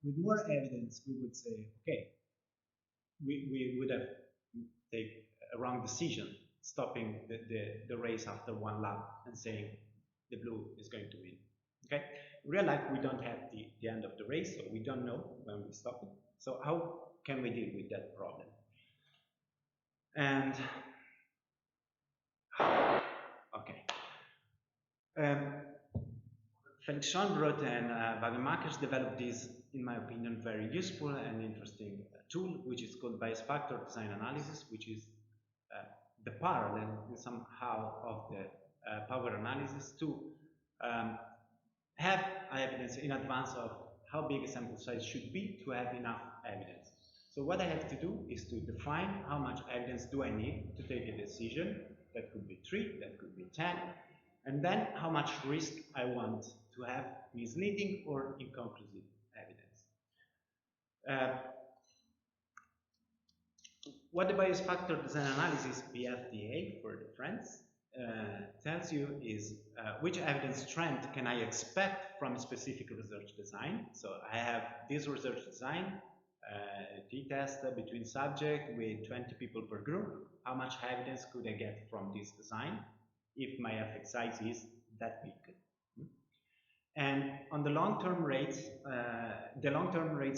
with more evidence, we would say, okay, we would have taken a wrong decision, stopping the race after 1 lap and saying the blue is going to win. Okay, in real life, we don't have the end of the race, so we don't know when we stop it. So how can we deal with that problem? And okay. Felix Schonbrot and Wagenmakers developed this, in my opinion, very useful and interesting tool, which is called bias factor design analysis, which is the parallel somehow of the power analysis to have evidence in advance of how big a sample size should be to have enough evidence. So what I have to do is to define how much evidence do I need to take a decision. That could be 3, that could be 10, and then how much risk I want to have misleading or inconclusive evidence. What the bias factor design analysis, BFDA for the friends, tells you is which evidence strength can I expect from a specific research design. So I have this research design, t-test between subject with 20 people per group. How much evidence could I get from this design if my effect size is that big? And on the long-term rates,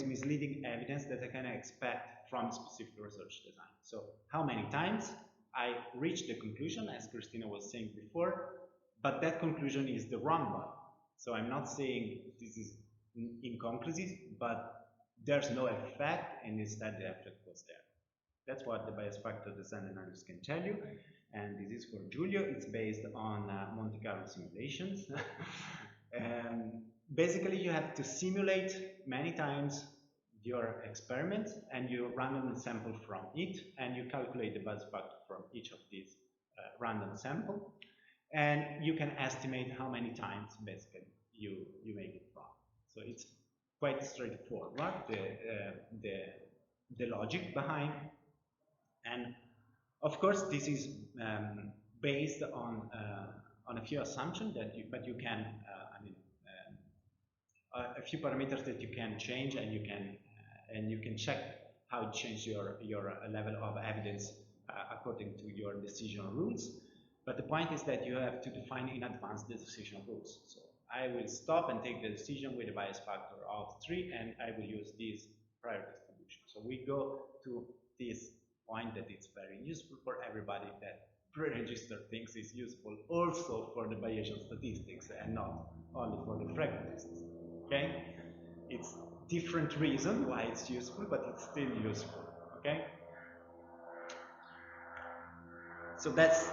misleading evidence that I can expect from specific research design. So how many times I reach the conclusion, as Christina was saying before, but that conclusion is the wrong one. So I'm not saying this is inconclusive, but there's no effect, and instead the effect was there. That's what the bias factor design analysis can tell you. And this is for Giulio. It's based on Monte Carlo simulations. Basically, you have to simulate many times your experiment, and you randomly sample from it, and you calculate the bias factor from each of these random sample, and you can estimate how many times basically you make it wrong. So it's quite straightforward, the logic behind. And of course, this is based on a few assumptions that you can, a few parameters that you can change, and you can check how it changes your level of evidence according to your decision rules. But the point is that you have to define in advance the decision rules. So I will stop and take the decision with a bias factor of 3, and I will use this prior distribution. So we go to this point that it's very useful for everybody, that pre-registered things is useful also for the Bayesian statistics and not only for the fragmentists. Okay? It's different reason why it's useful, but it's still useful. Okay? So that's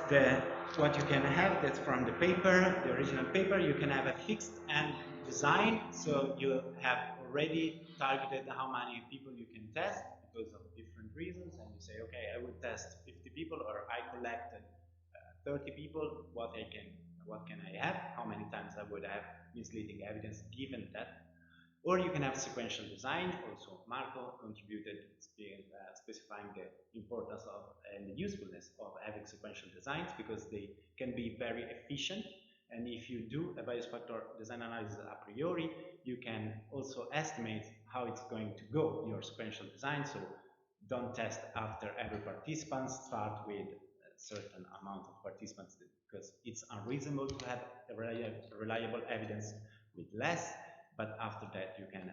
what you can have. That's from the paper, the original paper. You can have a fixed end design, so you have already targeted how many people you can test because of different reasons, and you say, okay, I will test 50 people, or I collected 30 people. What can I have? How many times I would have misleading evidence given that? Or you can have sequential design. Also, Marco contributed specifying the importance of and the usefulness of having sequential designs, because they can be very efficient. And if you do a bias factor design analysis a priori, you can also estimate how it's going to go, your sequential design. So don't test after every participant. Start with a certain amount of participants, because it's unreasonable to have a reliable evidence with less. But after that, you can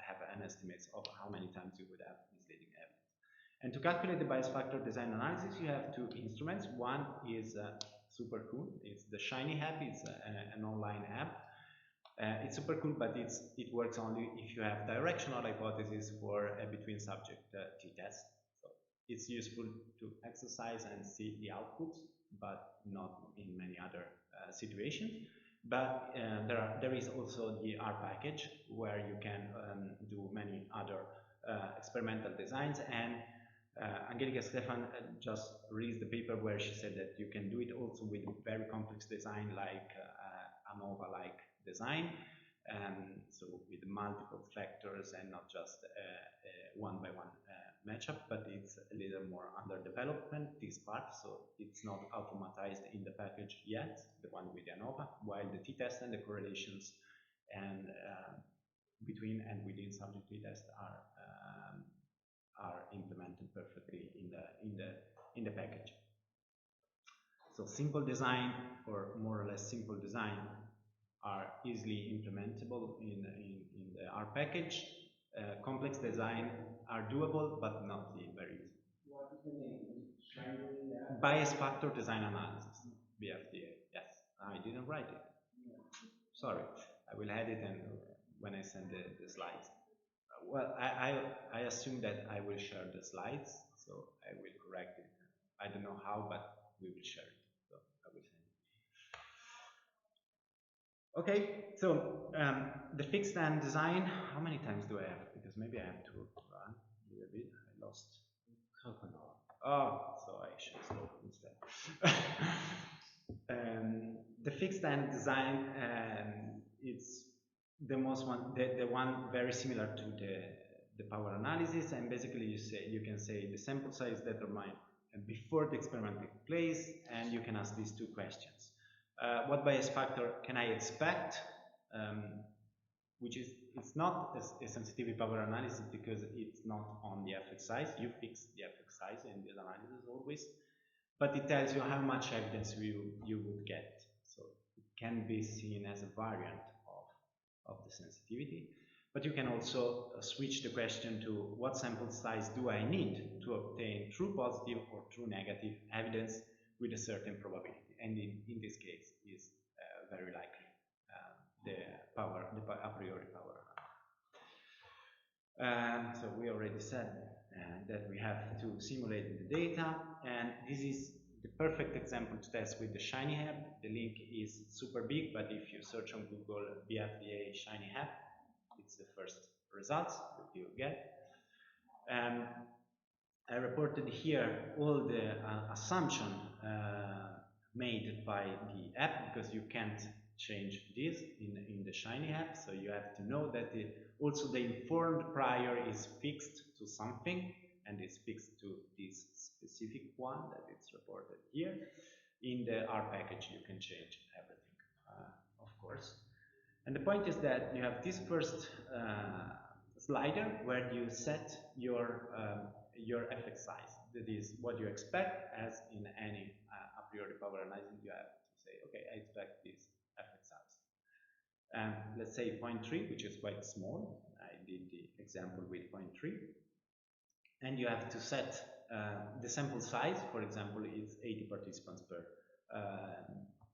have an estimate of how many times you would have misleading evidence. And to calculate the bias factor design analysis, you have two instruments. One is super cool. It's the Shiny app. It's an online app. It's super cool, but it works only if you have directional hypothesis for a between subject t-test. So it's useful to exercise and see the outputs, but not in many other situations. But there is also the R package, where you can do many other experimental designs. And Angelika Stefan just released the paper where she said that you can do it also with very complex design, like ANOVA-like design, so with multiple factors and not just one-by-one matchup, but it's a little more under development, this part, so it's not automatized in the package yet, the one with ANOVA, while the t-test and the correlations and between and within subject t-test are implemented perfectly in the package. So simple design, or more or less simple design, are easily implementable in the R package. Complex design are doable, but not very easy. What is the name? Bias factor design analysis, BFDA. Yes, I didn't write it. Sorry, I will add it and when I send the slides. Well, I assume that I will share the slides, so I will correct it. I don't know how, but we will share it. So I will send it. Okay, so the fixed end design. How many times do I have? Because maybe I have to run a little bit. I lost half an hour. Oh, so I should stop instead. The fixed end design, it's the one very similar to the power analysis, and basically you can say the sample size determined before the experiment takes place, and you can ask these two questions. What bias factor can I expect? Which is, it's not a sensitivity power analysis, because it's not on the effect size. You fix the effect size in this analysis always, but it tells you how much evidence you would get. So it can be seen as a variant of the sensitivity, but you can also switch the question to what sample size do I need to obtain true positive or true negative evidence with a certain probability, and in this case is very likely the a priori power. So we already said that we have to simulate the data, and this is the perfect example to test with the Shiny app. The link is super big, but if you search on Google BFDA Shiny app, it's the first results that you get. I reported here all the assumption made by the app, because you can't change this in the Shiny app, so you have to know that also the informed prior is fixed to something, and it's fixed to this specific one that it's reported here. In the R package you can change everything, of course. And the point is that you have this first slider where you set your effect size. That is what you expect, as in any a priori power analysis. You have to say, okay, I expect this effect size. Let's say 0.3, which is quite small. I did the example with 0.3. And you have to set the sample size, for example, is 80 participants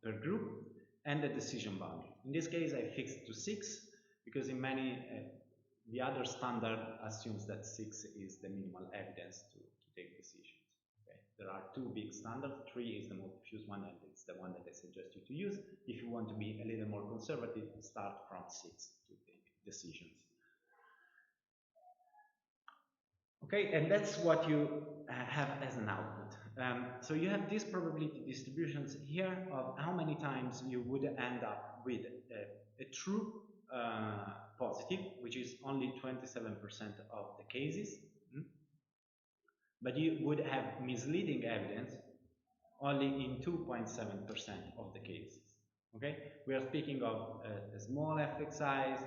per group, and the decision boundary. In this case, I fixed to 6, because in many, the other standard assumes that 6 is the minimal evidence to take decisions. Okay? There are 2 big standards. 3 is the most diffuse one, and it's the one that I suggest you to use. If you want to be a little more conservative, start from 6 to take decisions. Okay, and that's what you have as an output. So you have these probability distributions here of how many times you would end up with a true positive, which is only 27% of the cases. But you would have misleading evidence only in 2.7% of the cases. Okay, we are speaking of a small effect size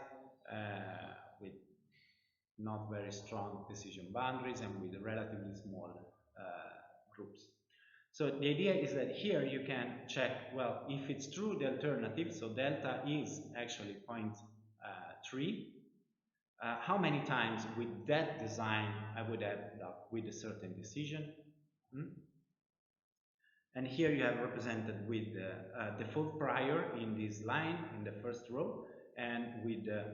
with not very strong decision boundaries and with relatively small groups. So the idea is that here you can check, well, if it's true the alternative, so delta is actually 0.3, how many times with that design I would end up with a certain decision. And here you have represented with the default prior in this line in the first row, and with the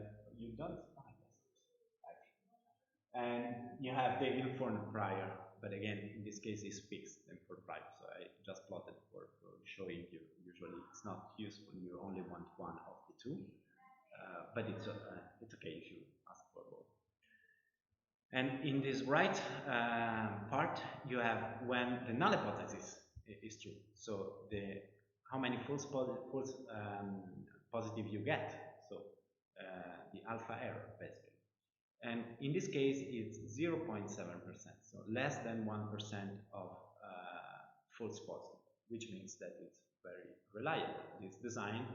and you have the informed prior, but again in this case is fixed and for prior, so I just plotted for showing you. Usually it's not useful, you only want one of the two, but it's okay if you ask for both. And in this right part you have when the null hypothesis is true, so how many false positive you get, so the alpha error basically. And in this case, it's 0.7%, so less than 1% of false positive, which means that it's very reliable, this design,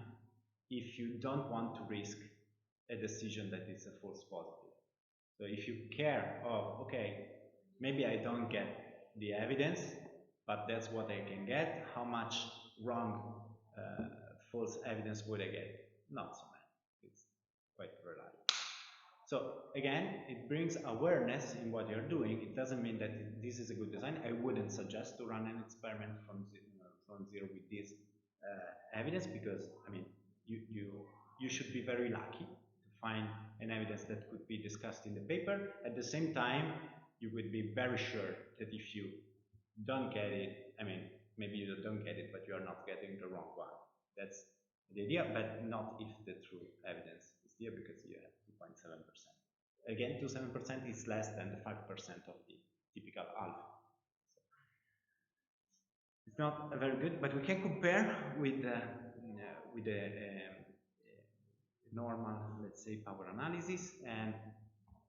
if you don't want to risk a decision that is a false positive. So if you care of, okay, maybe I don't get the evidence, but that's what I can get, how much wrong false evidence would I get? Not so much, it's quite reliable. So again, it brings awareness in what you're doing. It doesn't mean that this is a good design. I wouldn't suggest to run an experiment from zero with this evidence, because I mean, you should be very lucky to find an evidence that could be discussed in the paper. At the same time, you would be very sure that if you don't get it, I mean, maybe you don't get it, but you are not getting the wrong one. That's the idea, but not if the true evidence is there, because you have 2.7%. Again, 2.7% is less than the 5% of the typical alpha. So it's not very good, but we can compare with the normal, let's say, power analysis, and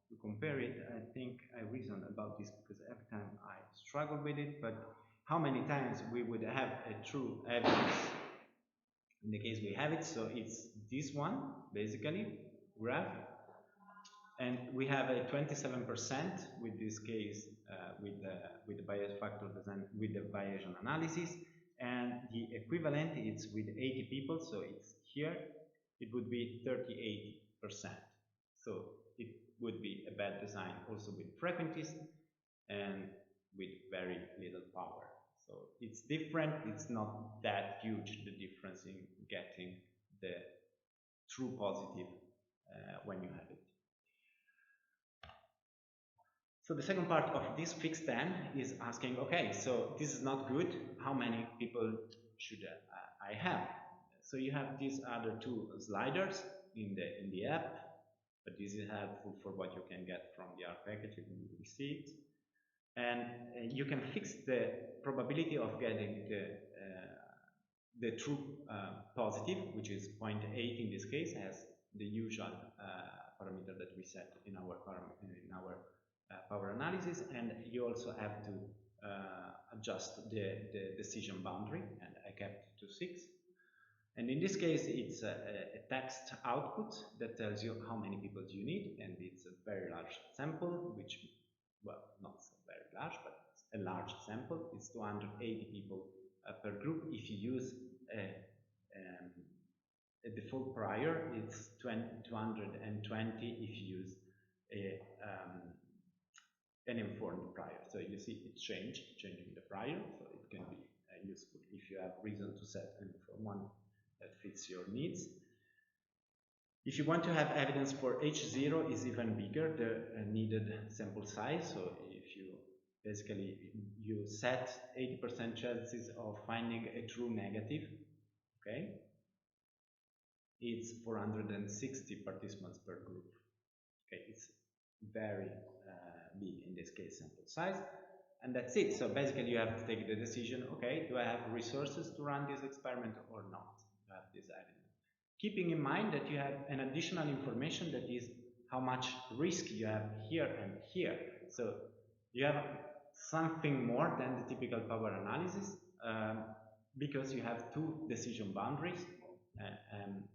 to compare it, I think I reasoned about this because every time I struggle with it, but how many times we would have a true evidence? In the case we have it, so it's this one, basically, graph, and we have a 27% with this case, with the bias factor design, with the Bayesian analysis, and the equivalent is with 80 people, so it's here, it would be 38%. So it would be a bad design also with frequencies and with very little power. So it's different, it's not that huge, the difference in getting the true positive when you have it. So the second part of this fixed n is asking, okay, so this is not good, how many people should I have? So you have these other two sliders in the app, but this is helpful for what you can get from the R package, you will see it. And you can fix the probability of getting the true positive, which is 0.8 in this case, as the usual parameter that we set in our power analysis, and you also have to adjust the decision boundary, and I kept to 6. And in this case, it's a text output that tells you how many people you need, and it's a very large sample, which, well, not so very large, but it's a large sample. It's 280 people per group. If you use a default prior, it's 220 if you use an informed prior. So you see it's changing the prior, so it can be useful if you have reason to set an informed one that fits your needs. If you want to have evidence for H0 is even bigger, the needed sample size. So if you basically you set 80% chances of finding a true negative, okay, it's 460 participants per group. Okay, it's very big in this case sample size, and that's it. So basically you have to take the decision, okay, do I have resources to run this experiment or not? You have this evidence. Keeping in mind that you have an additional information that is how much risk you have here and here. So you have something more than the typical power analysis because you have two decision boundaries,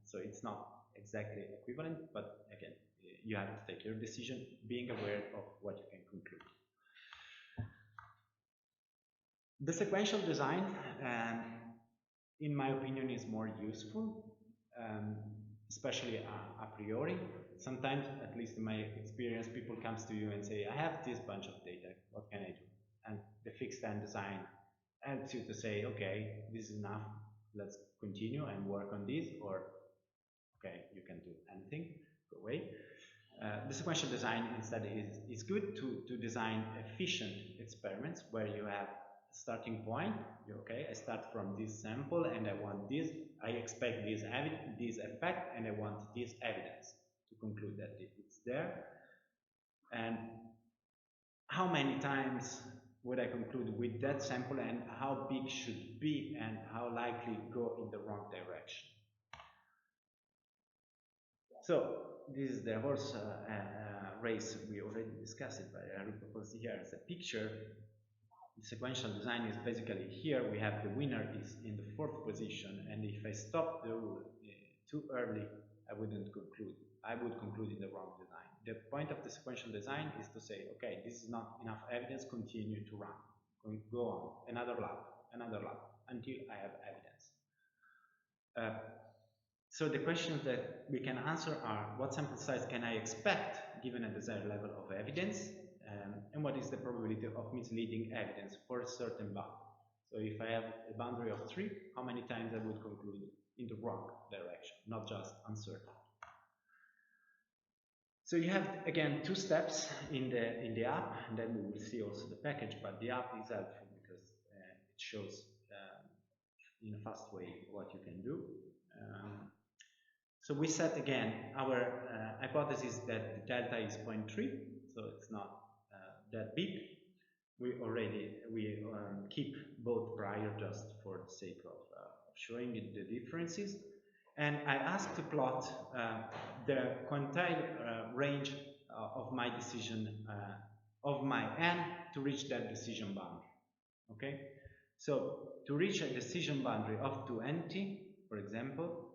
so it's not exactly equivalent, but again, you have to take your decision being aware of what you can conclude. The sequential design, in my opinion, is more useful, especially a priori. Sometimes, at least in my experience, people come to you and say, I have this bunch of data, what can I do? And the fixed n design helps you to say, okay, this is enough, let's continue and work on this, or okay, you can do anything, go away. The sequential design instead is good to design efficient experiments where you have a starting point. Okay, I start from this sample and I want this, I expect this effect, and I want this evidence to conclude that it's there. And how many times would I conclude with that sample, and how big should it be, and how likely go in the wrong direction? So this is the horse race. We already discussed it, but I repropose it here as a picture. The sequential design is basically here. We have the winner is in the 4th position, and if I stop the rule too early, I wouldn't conclude. I would conclude in the wrong design. The point of the sequential design is to say, okay, this is not enough evidence, continue to run. Go on, another lap, until I have evidence. So the questions that we can answer are, what sample size can I expect given a desired level of evidence, and what is the probability of misleading evidence for a certain boundary? So if I have a boundary of 3, how many times I would conclude in the wrong direction, not just uncertain. So you have, again, 2 steps in the app, and then we will see also the package, but the app is helpful because it shows in a fast way what you can do. So we set again our hypothesis that the delta is 0.3, so it's not that big. We keep both prior just for the sake of showing the differences. And I asked to plot the quantile range of my decision, of my n to reach that decision boundary. Okay? So to reach a decision boundary of 2n, for example,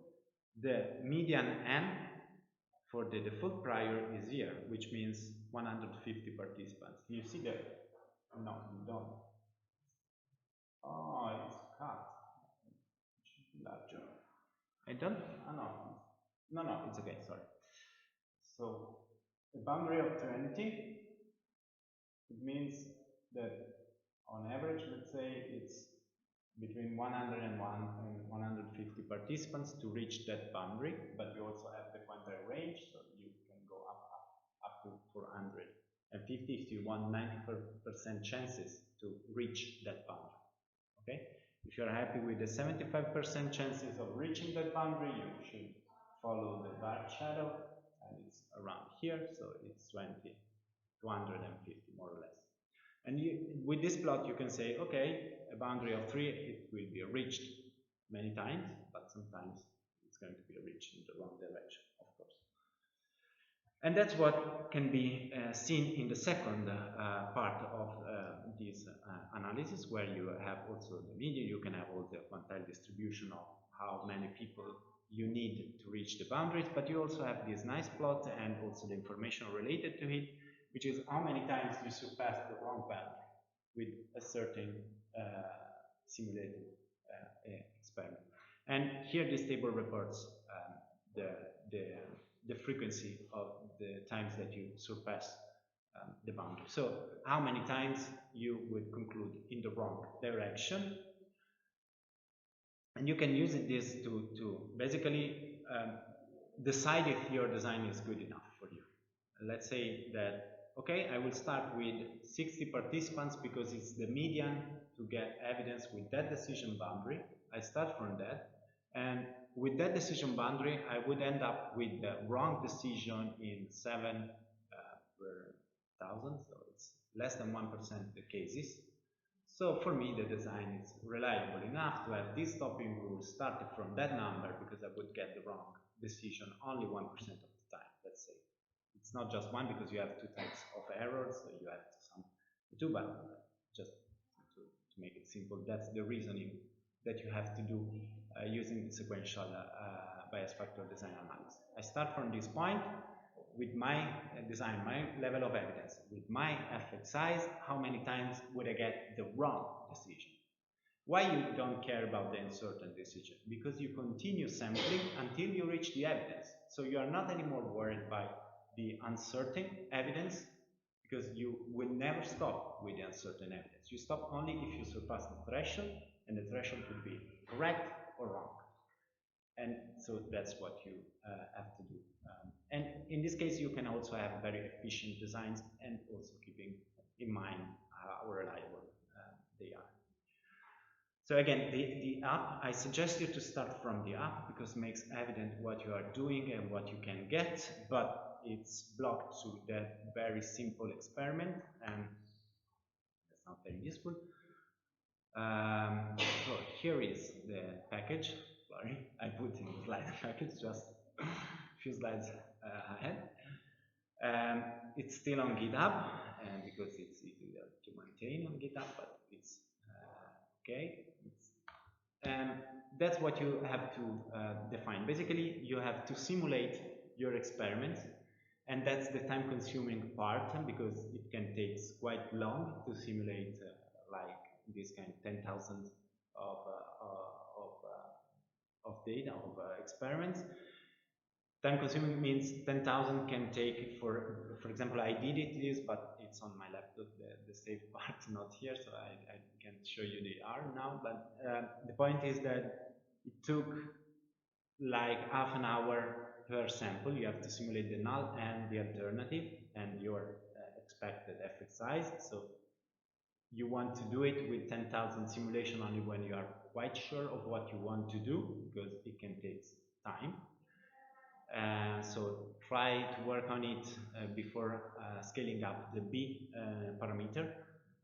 the median n for the default prior is here, which means 150 participants. Can you see that? No, you don't. Oh, it's cut. It should be larger. I don't? Oh, no. No, it's okay, sorry. So, the boundary of 20, it means that on average, let's say, it's between 101 and 150 participants to reach that boundary, but you also have the quantile range, so you can go up to 400 and 50 if you want 90% chances to reach that boundary. Okay? If you're happy with the 75% chances of reaching that boundary, you should follow the dark shadow, and it's around here, so it's 250 more or less. And with this plot, you can say, okay, a boundary of 3, it will be reached many times, but sometimes it's going to be reached in the wrong direction, of course. And that's what can be seen in the second part of this analysis, where you have also the median. You can have all the quantile distribution of how many people you need to reach the boundaries, but you also have this nice plot and also the information related to it, which is how many times you surpass the wrong boundary with a certain simulated experiment. And here this table reports the frequency of the times that you surpass the boundary. So how many times you would conclude in the wrong direction. And you can use this to basically decide if your design is good enough for you. Let's say that, okay, I will start with 60 participants because it's the median to get evidence with that decision boundary. I start from that, and with that decision boundary, I would end up with the wrong decision in 7 per 1,000, so it's less than 1% the cases. So for me, the design is reliable enough to have this stopping rule started from that number, because I would get the wrong decision only 1% of the time, let's say. It's not just one, because you have 2 types of errors, so you have to sum the 2, but just to make it simple, that's the reasoning that you have to do using the sequential bias factor design analysis. I start from this point with my design, my level of evidence, with my effect size, how many times would I get the wrong decision? Why you don't care about the uncertain decision? Because you continue sampling until you reach the evidence. So you are not anymore worried by the uncertain evidence, because you will never stop with the uncertain evidence. You stop only if you surpass the threshold, and the threshold could be correct or wrong. And so that's what you have to do. And in this case, you can also have very efficient designs, and also keeping in mind how reliable they are. So again, the app, I suggest you to start from the app, because it makes evident what you are doing and what you can get, but it's blocked to that very simple experiment, and that's not very useful. So here is the package. Sorry, I put in the slide package just a few slides ahead. It's still on GitHub, because it's easier to maintain on GitHub, but it's okay. That's what you have to define. Basically, you have to simulate your experiments, and that's the time-consuming part, because it can take quite long to simulate like this kind of 10,000 of data, of experiments. Time-consuming means 10,000 can take, for example, I did this, but it's on my laptop, the saved part not here, so I can't show you the R now, but the point is that it took like half an hour per sample. You have to simulate the null and the alternative and your expected effect size. So you want to do it with 10,000 simulation only when you are quite sure of what you want to do, because it can take time. So try to work on it before scaling up the B parameter.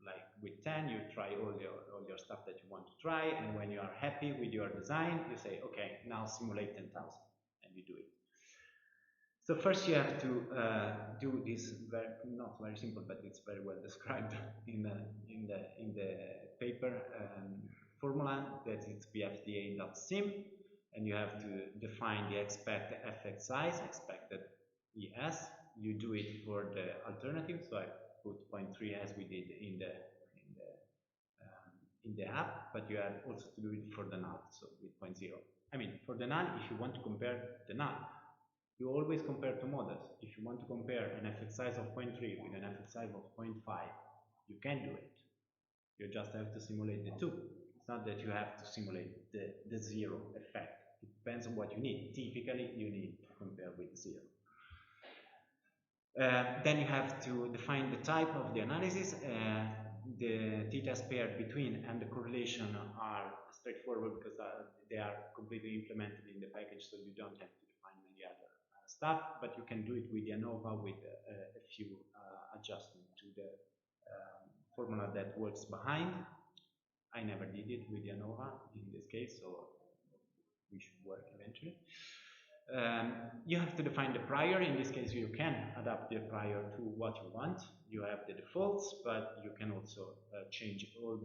Like with 10, you try all your stuff that you want to try, and when you are happy with your design, you say, okay, now simulate 10,000, and you do it. So first you have to do this, not very simple, but it's very well described in the paper formula, that it's bfda.sim, and you have to define the expected effect size, expected ES. You do it for the alternative, so I put 0.3 as we did in the app, but you have also to do it for the null, so with 0.0. I mean, for the null, if you want to compare the null, you always compare two models. If you want to compare an effect size of 0.3 with an effect size of 0.5, you can do it. You just have to simulate the two. It's not that you have to simulate the zero effect. It depends on what you need. Typically, you need to compare with 0. Then you have to define the type of the analysis. The theta paired between and the correlation are straightforward because they are completely implemented in the package, so you don't have to define many other stuff, but you can do it with the ANOVA with a few adjustments to the formula that works behind. I never did it with the ANOVA in this case, so we should work eventually. You have to define the prior. In this case, you can adapt the prior to what you want. You have the defaults, but you can also change all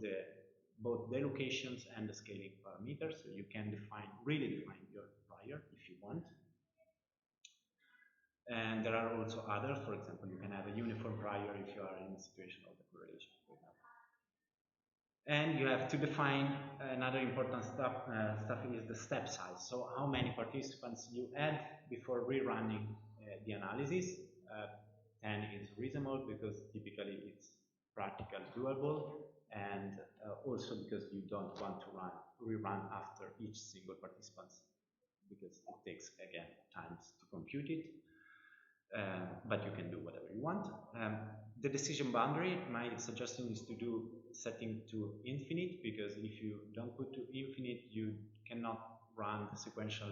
both the locations and the scaling parameters. So you can really define your prior if you want. And there are also others. For example, you can have a uniform prior if you are in a situation of the correlation, for example. And you have to define another important stuff is the step size. So how many participants you add before rerunning the analysis. 10 is reasonable because typically it's practically doable, and also because you don't want to rerun after each single participant because it takes again time to compute it. But you can do whatever you want. The decision boundary, my suggestion is to do setting to infinite, because if you don't put to infinite, you cannot run the sequential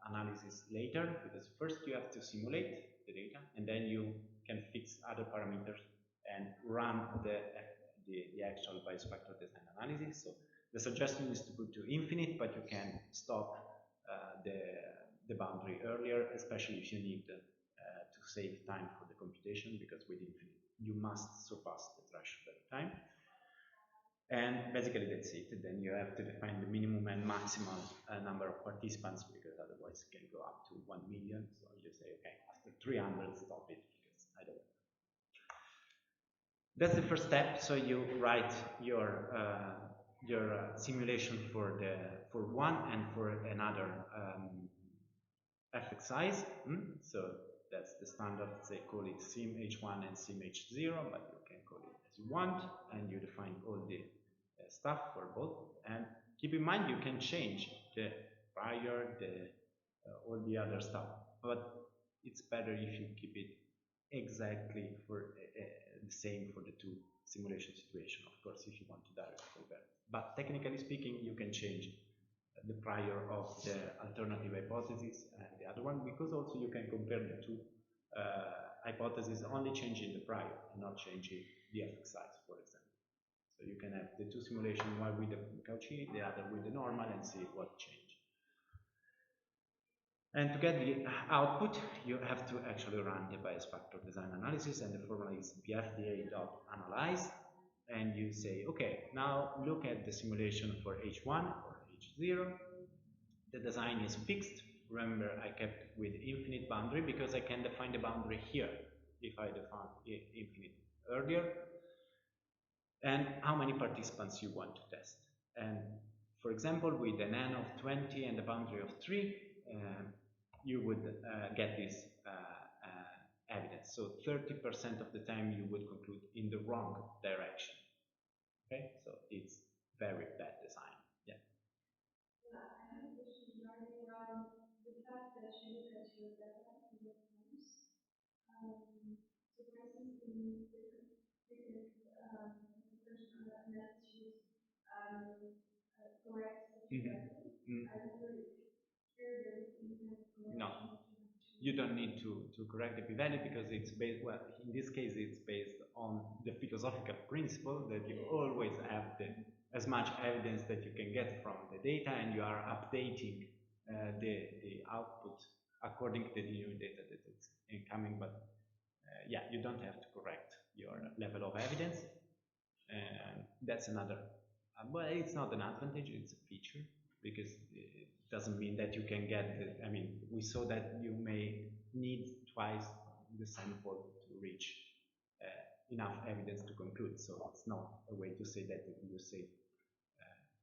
analysis later, because first you have to simulate the data, and then you can fix other parameters and run the actual Bayes factor design analysis. So the suggestion is to put to infinite, but you can stop the boundary earlier, especially if you need to save time for the computation, because with infinite you must surpass the threshold every time. And basically that's it. Then you have to define the minimum and maximum number of participants, because otherwise it can go up to 1 million. So you say, okay, after 300 stop it, because I don't know. That's the first step. So you write your simulation for one and for another effect size. So that's the standard. Say call it sim h1 and sim h0, but you can call it as you want, and you define all the stuff for both. And keep in mind you can change the prior, all the other stuff, but it's better if you keep it exactly for the same for the two simulation situation. Of course, if you want to directly compare, but technically speaking, you can change the prior of the alternative hypothesis and the other one, because also you can compare the two hypotheses only changing the prior and not changing the effect size, for example. So you can have the two simulations, one with the Cauchy, the other with the normal, and see what changed. And to get the output, you have to actually run the Bayes factor design analysis, and the formula is bfda.analyze, and you say, okay, now look at the simulation for H1 or H0. The design is fixed. Remember, I kept with infinite boundary because I can define the boundary here if I define infinite earlier. And how many participants you want to test. And for example, with an n of 20 and a boundary of 3, you would get this evidence. So 30% of the time you would conclude in the wrong direction. Okay, so it's very bad design. Yeah. I have a question regarding the fact that you look at your data in your forms. So for instance, in different analysis, correct I wonder if here there is any No. You don't need to correct the p-value, because it's based, well, in this case it's based on the philosophical principle that you always have as much evidence that you can get from the data, and you are updating the output according to the new data that is incoming. But yeah, you don't have to correct your level of evidence. That's another, well, it's not an advantage, it's a feature, because it doesn't mean that you can get I mean, we saw that you may need twice the sample to reach enough evidence to conclude. So it's not a way to say that you save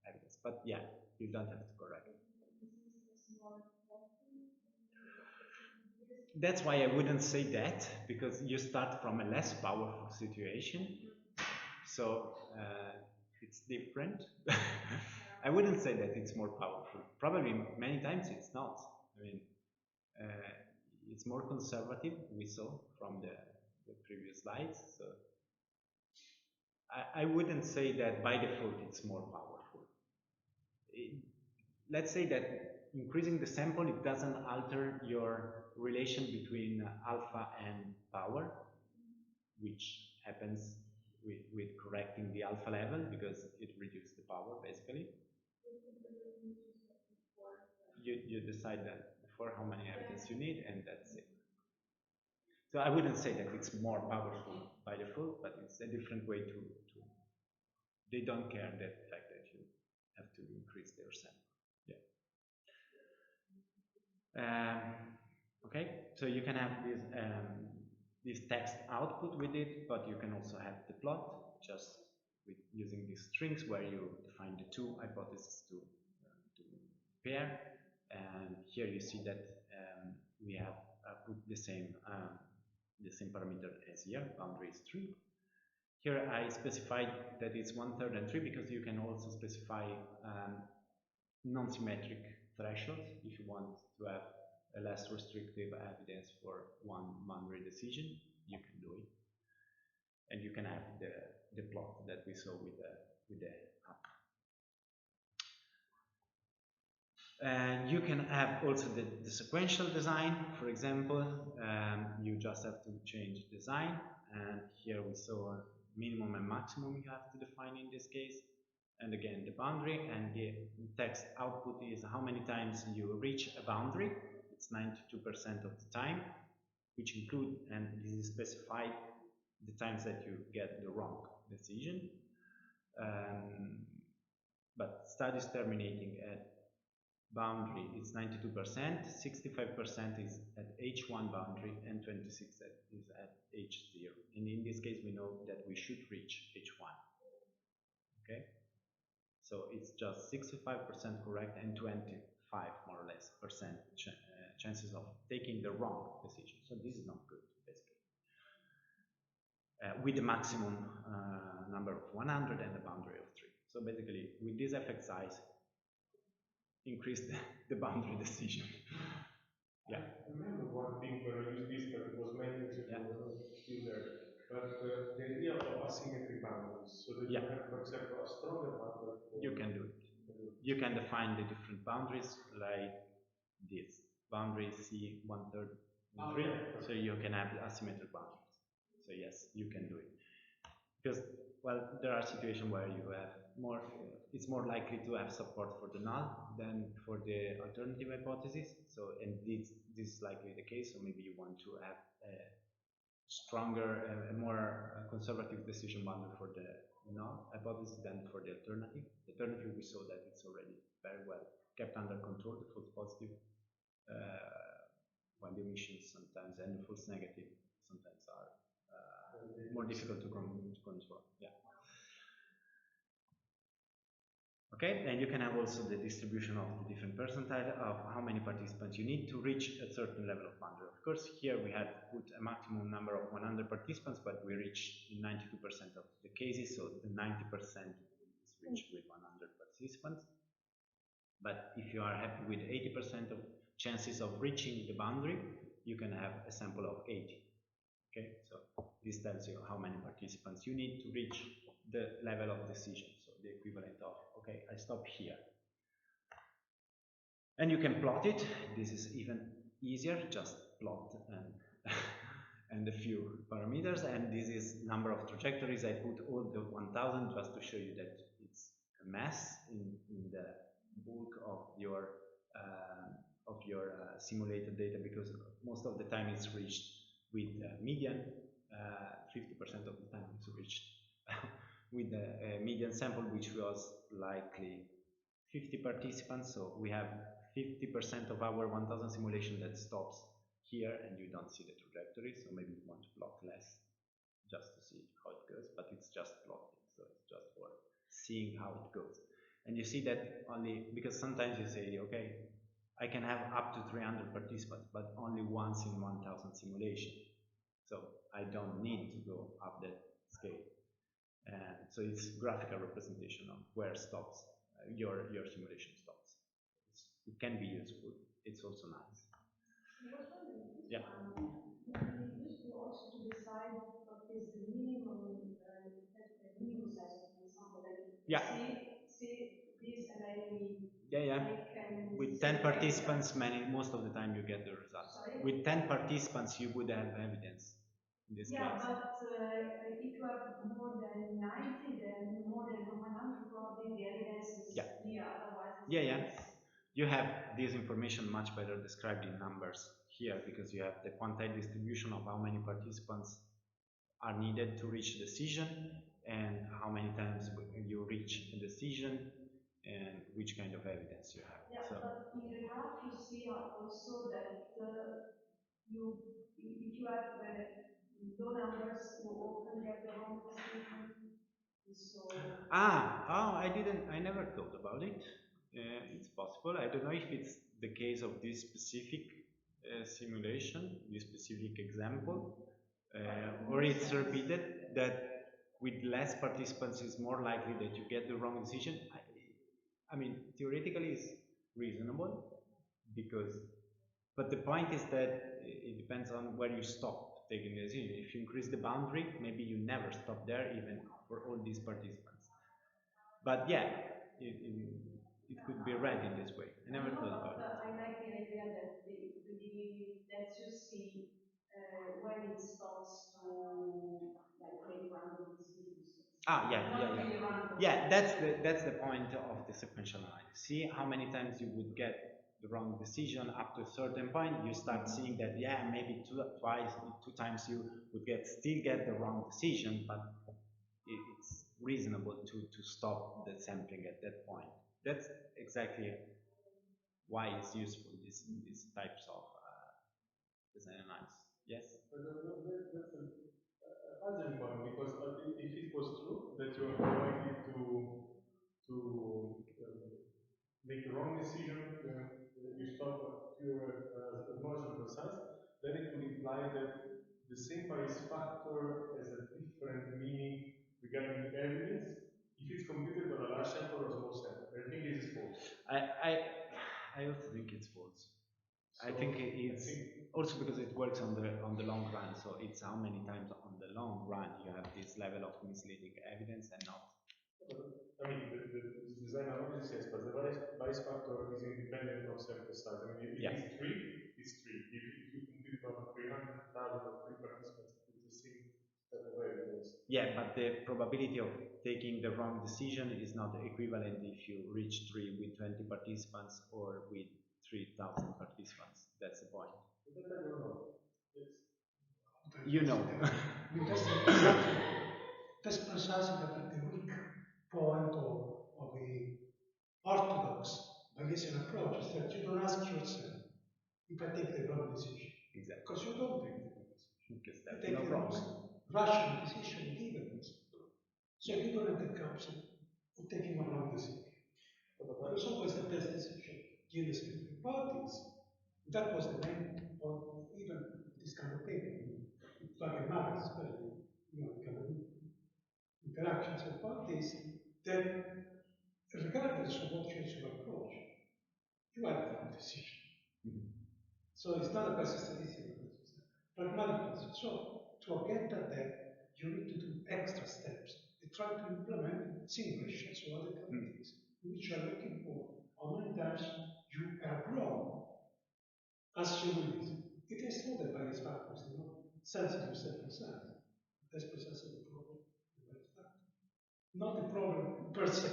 evidence. But yeah, you don't have to correct. That's why I wouldn't say that, because you start from a less powerful situation. So it's different. I wouldn't say that it's more powerful. Probably many times it's not. I mean, it's more conservative, we saw from the previous slides. So I wouldn't say that by default it's more powerful. Let's say that increasing the sample, it doesn't alter your relation between alpha and power, which happens with correcting the alpha level, because it reduces the power basically. You decide that before how many evidence you need, and that's it. So I wouldn't say that it's more powerful by default, but it's a different way to they don't care the fact that you have to increase their sample. Yeah. Okay, so you can have this text output with it, but you can also have the plot just with using these strings where you define the two hypotheses to pair. And here you see that we have put the same parameter as here. Boundary is 3. Here I specified that it's 1/3 and 3 because you can also specify non-symmetric thresholds if you want to have a less restrictive evidence for one boundary decision. You can do it, and you can have the plot that we saw with the app. And you can have also the sequential design. For example, you just have to change design, and here we saw a minimum and maximum you have to define in this case. And again, the boundary, and the text output is how many times you reach a boundary. It's 92% of the time, which include, and this is specified, the times that you get the wrong decision. But studies terminating at boundary is 92%, 65% is at H1 boundary, and 26% is at H0. And in this case, we know that we should reach H1. Okay? So it's just 65% correct and 25 more or less percent chances of taking the wrong decision. So this is not good, basically. With the maximum number of 100 and a boundary of 3. So basically, with this effect size, increase the boundary decision. Yeah. I remember one thing when I used this, but it was mentioned still there. But the idea of asymmetric boundaries, so that you have, for example, a stronger boundary. You can do it. You can define the different boundaries like this. Boundary C 1/3 and 3, so you can have asymmetric boundaries. So yes, you can do it. Because, well, there are situations where you have more, it's more likely to have support for the null than for the alternative hypothesis. So, and this is likely the case, so maybe you want to have a stronger, a more conservative decision boundary for the null hypothesis than for the alternative. The alternative, we saw that it's already very well kept under control, the false positive, while the omissions sometimes and the false negative sometimes are more difficult to control. Yeah. Okay, and you can have also the distribution of the different percentile of how many participants you need to reach a certain level of boundary. Of course, here we had put a maximum number of 100 participants, but we reached in 92% of the cases, so the 90% is reached with 100 participants. But if you are happy with 80% of chances of reaching the boundary, you can have a sample of 80. Okay, so this tells you how many participants you need to reach the level of decision, so the equivalent of, okay, I stop here. And you can plot it. This is even easier, just plot and a few parameters, and this is number of trajectories. I put all the 1000 just to show you that it's a mess in the bulk of your simulated data, because most of the time it's reached with median, 50% of the time it's reached with the median sample, which was likely 50 participants. So we have 50% of our 1000 simulation that stops here, and you don't see the trajectory. So maybe you want to plot less just to see how it goes, but it's just plotting, so it's just for seeing how it goes. And you see that only because sometimes you say, okay, I can have up to 300 participants, but only once in 1000 simulation. So I don't need to go up that scale. And so it's graphical representation of where stops, your simulation stops. It can be useful. It's also nice. Yeah. We used to also to decide what is the minimum size of the sample. Like Yeah. see this, and I can. With 10 participants, most of the time you get the results. Sorry? With 10 participants, you would have evidence in this class. But if you have more than 90, then more than 100, probably the evidence is clear. Otherwise, You have this information much better described in numbers here, because you have the quantile distribution of how many participants are needed to reach a decision, and how many times you reach a decision, and which kind of evidence you have. Yeah, so. But you have to see also that if you have low numbers, you often get the wrong decision. So. I never thought about it. It's possible. I don't know if it's the case of this specific simulation, this specific example, or it's repeated that with less participants it's more likely that you get the wrong decision. I mean, theoretically it's reasonable, but the point is that it depends on where you stop taking the decision. If you increase the boundary, maybe you never stop there, even for all these participants. But yeah, it could be read in this way. I never thought about it. I like the idea that it really lets you see when it stops to make random decisions. Yeah, that's the point of the sequential analysis. See how many times you would get the wrong decision. Up to a certain point, you start seeing that maybe two times you would still get the wrong decision, but it's reasonable to stop the sampling at that point. That's exactly why it's useful, these types of design analysis. Yes? That's a puzzling one, because if it was true that you are more likely to make a wrong decision when you stop at pure acknowledgement size, then it would imply that the same Bayes factor has a different meaning regarding the evidence if it's computed on a large sample or a small sample. I think this is false. I also think it's false. So I think it's also because it works on the long run. So it's how many times on the long run you have this level of misleading evidence and not. I mean, the design analysis says, but the Bayes factor is independent of sample size. I mean, if it's 3, it's 3. If you compute it on 300,000 or 3 participants, it's the same type of evidence. Yeah, but the probability of taking the wrong decision is not equivalent if you reach 3 with 20 participants or with 3,000 participants. That's the point. But I don't know. Yes. You know. That's precisely the weak point of the orthodox Bayesian approach, is that you don't ask yourself if I take the wrong decision. Exactly. Because you don't take the wrong decision. Because you take the wrong. rational decision given. So you don't have the option of taking a wrong decision. There's always the best decision given the hypothesis. That was the main point, even this kind of paper. Like a matter, especially, kind of interactions and parties, that regardless of what choice you approach, you have the wrong decision. So it's not a basic statistical process, it's a pragmatic process. So to get at that, you need to do extra steps. They try to implement simulations or other kind of things, which are looking for how many times you are wrong. Assuming it is true that Bayes factors are not sensitive sample size. That's precisely the problem. Not the problem per se.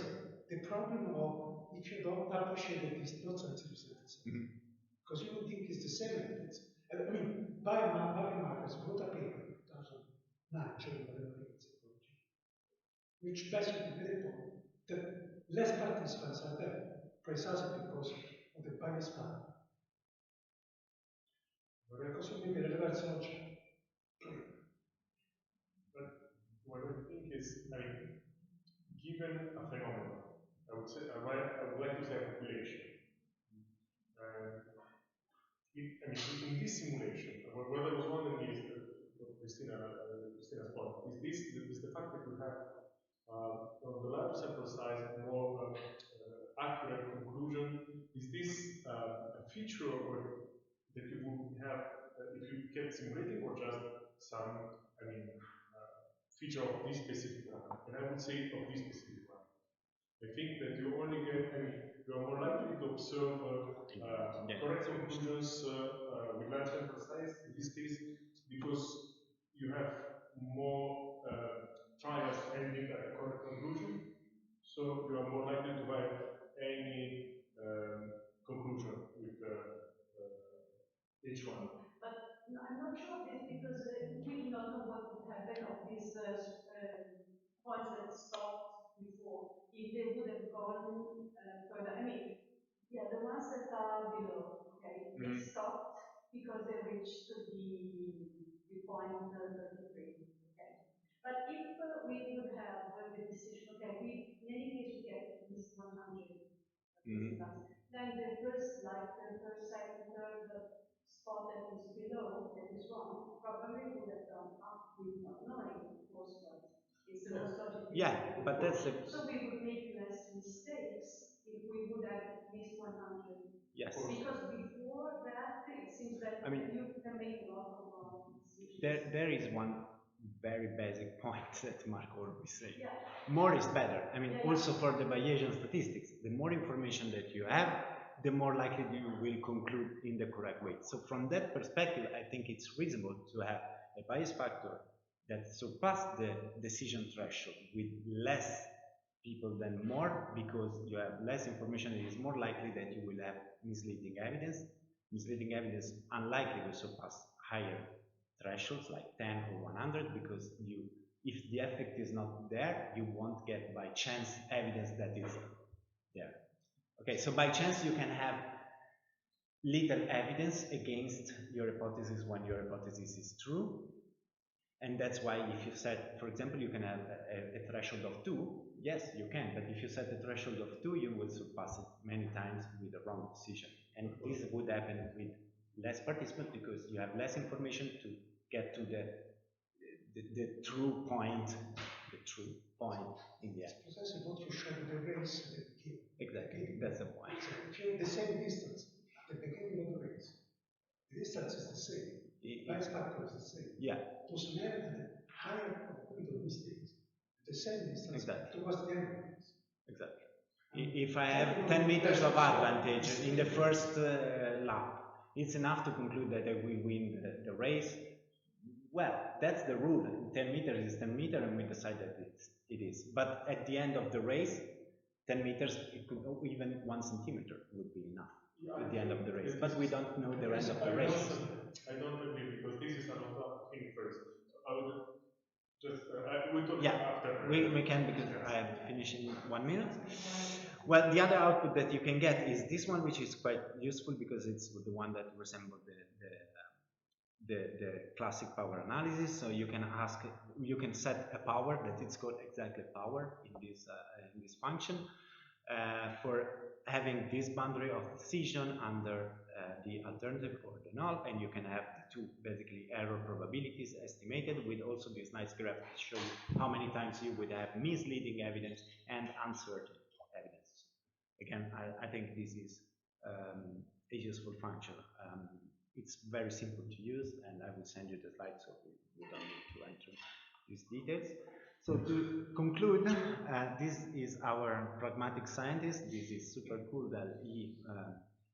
The problem of if you don't appreciate that it's not sensitive sample size. Because you would think it's the same evidence. I mean, Marcus wrote a paper in 2009, Journal of Mathematics and Ecology, which basically made the point that less participants are there, precisely because of the Bayes factor. Because you make a reverse logic. But what I think is, given a phenomenon, I would like to say a population. In this simulation, what I was wondering is, Christina's point, is the fact that we have on the larger sample size more accurate conclusion, is this a feature or that you would have if you kept simulating, or just some, feature of this specific one? And I would say of this specific one. I think that you only get, you are more likely to observe correct conclusions with large sample size in this case, because you have more trials ending at the correct conclusion. So you are more likely to have any conclusion with H1. But I'm not sure of this because we do not know what would happen of these points that stopped before. If they would have gone further, yeah, the ones that are below, okay, they stopped because they reached the point 33. Okay. But if we would have the decision, okay, in any case we get at least 100, then the first, second, third spot that is below, that is wrong, probably would have gone up with not knowing most of it. It's the most logical. Yeah, but that's a... So we would make less mistakes if we would have at least 100. Yes. Because before that, it seems that you can make a lot of decisions. There is one very basic point that Marco always says. Yeah. More is better. Also for the Bayesian statistics, the more information that you have, the more likely you will conclude in the correct way. So from that perspective, I think it's reasonable to have a bias factor that surpasses the decision threshold with less people than more, because you have less information. It is more likely that you will have misleading evidence. Misleading evidence unlikely will surpass higher thresholds like 10 or 100, because if the effect is not there, you won't get by chance evidence that is there. Okay, so by chance you can have little evidence against your hypothesis when your hypothesis is true. And that's why if you set, for example, you can have a threshold of 2, yes, you can, but if you set a threshold of 2, you will surpass it many times with the wrong decision. And this would happen with less participants because you have less information to get to the true point in the end. It's precisely what you showed with the race at the beginning. Exactly, that's the point. So if you have the same distance at the beginning of the race, the distance is the same, bias factor is the same. Yeah. To have a higher probability of mistakes, the same distance towards the end of the race. Exactly. If I have 10 meters of advantage in the first lap, it's enough to conclude that I will win the race. Well, that's the rule. 10 meters is 10 meters, and we decide that it is. But at the end of the race, 10 meters, it could even 1 centimeter would be enough at the end of the race. But we don't know the end of the race. I don't agree, because this is another thing first. I would just, we'll talk after. We can, because I am finishing 1 minute. Well, the other output that you can get is this one, which is quite useful because it's the one that resembles the classic power analysis. So you can set a power that it's called exactly power in this function for having this boundary of decision under the alternative or the null, and you can have the two basically error probabilities estimated with also this nice graph to show you how many times you would have misleading evidence and uncertain evidence. Again, I think this is a useful function. It's very simple to use, and I will send you the slides so we don't need to enter these details. So to conclude, this is our pragmatic scientist. This is super cool that he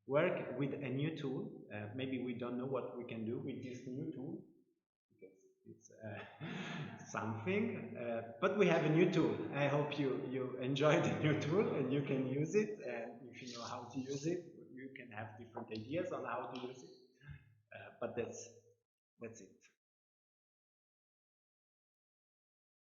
worked with a new tool. Maybe we don't know what we can do with this new tool, because it's something, but we have a new tool. I hope you enjoy the new tool and you can use it, and if you know how to use it, you can have different ideas on how to use it. But that's it.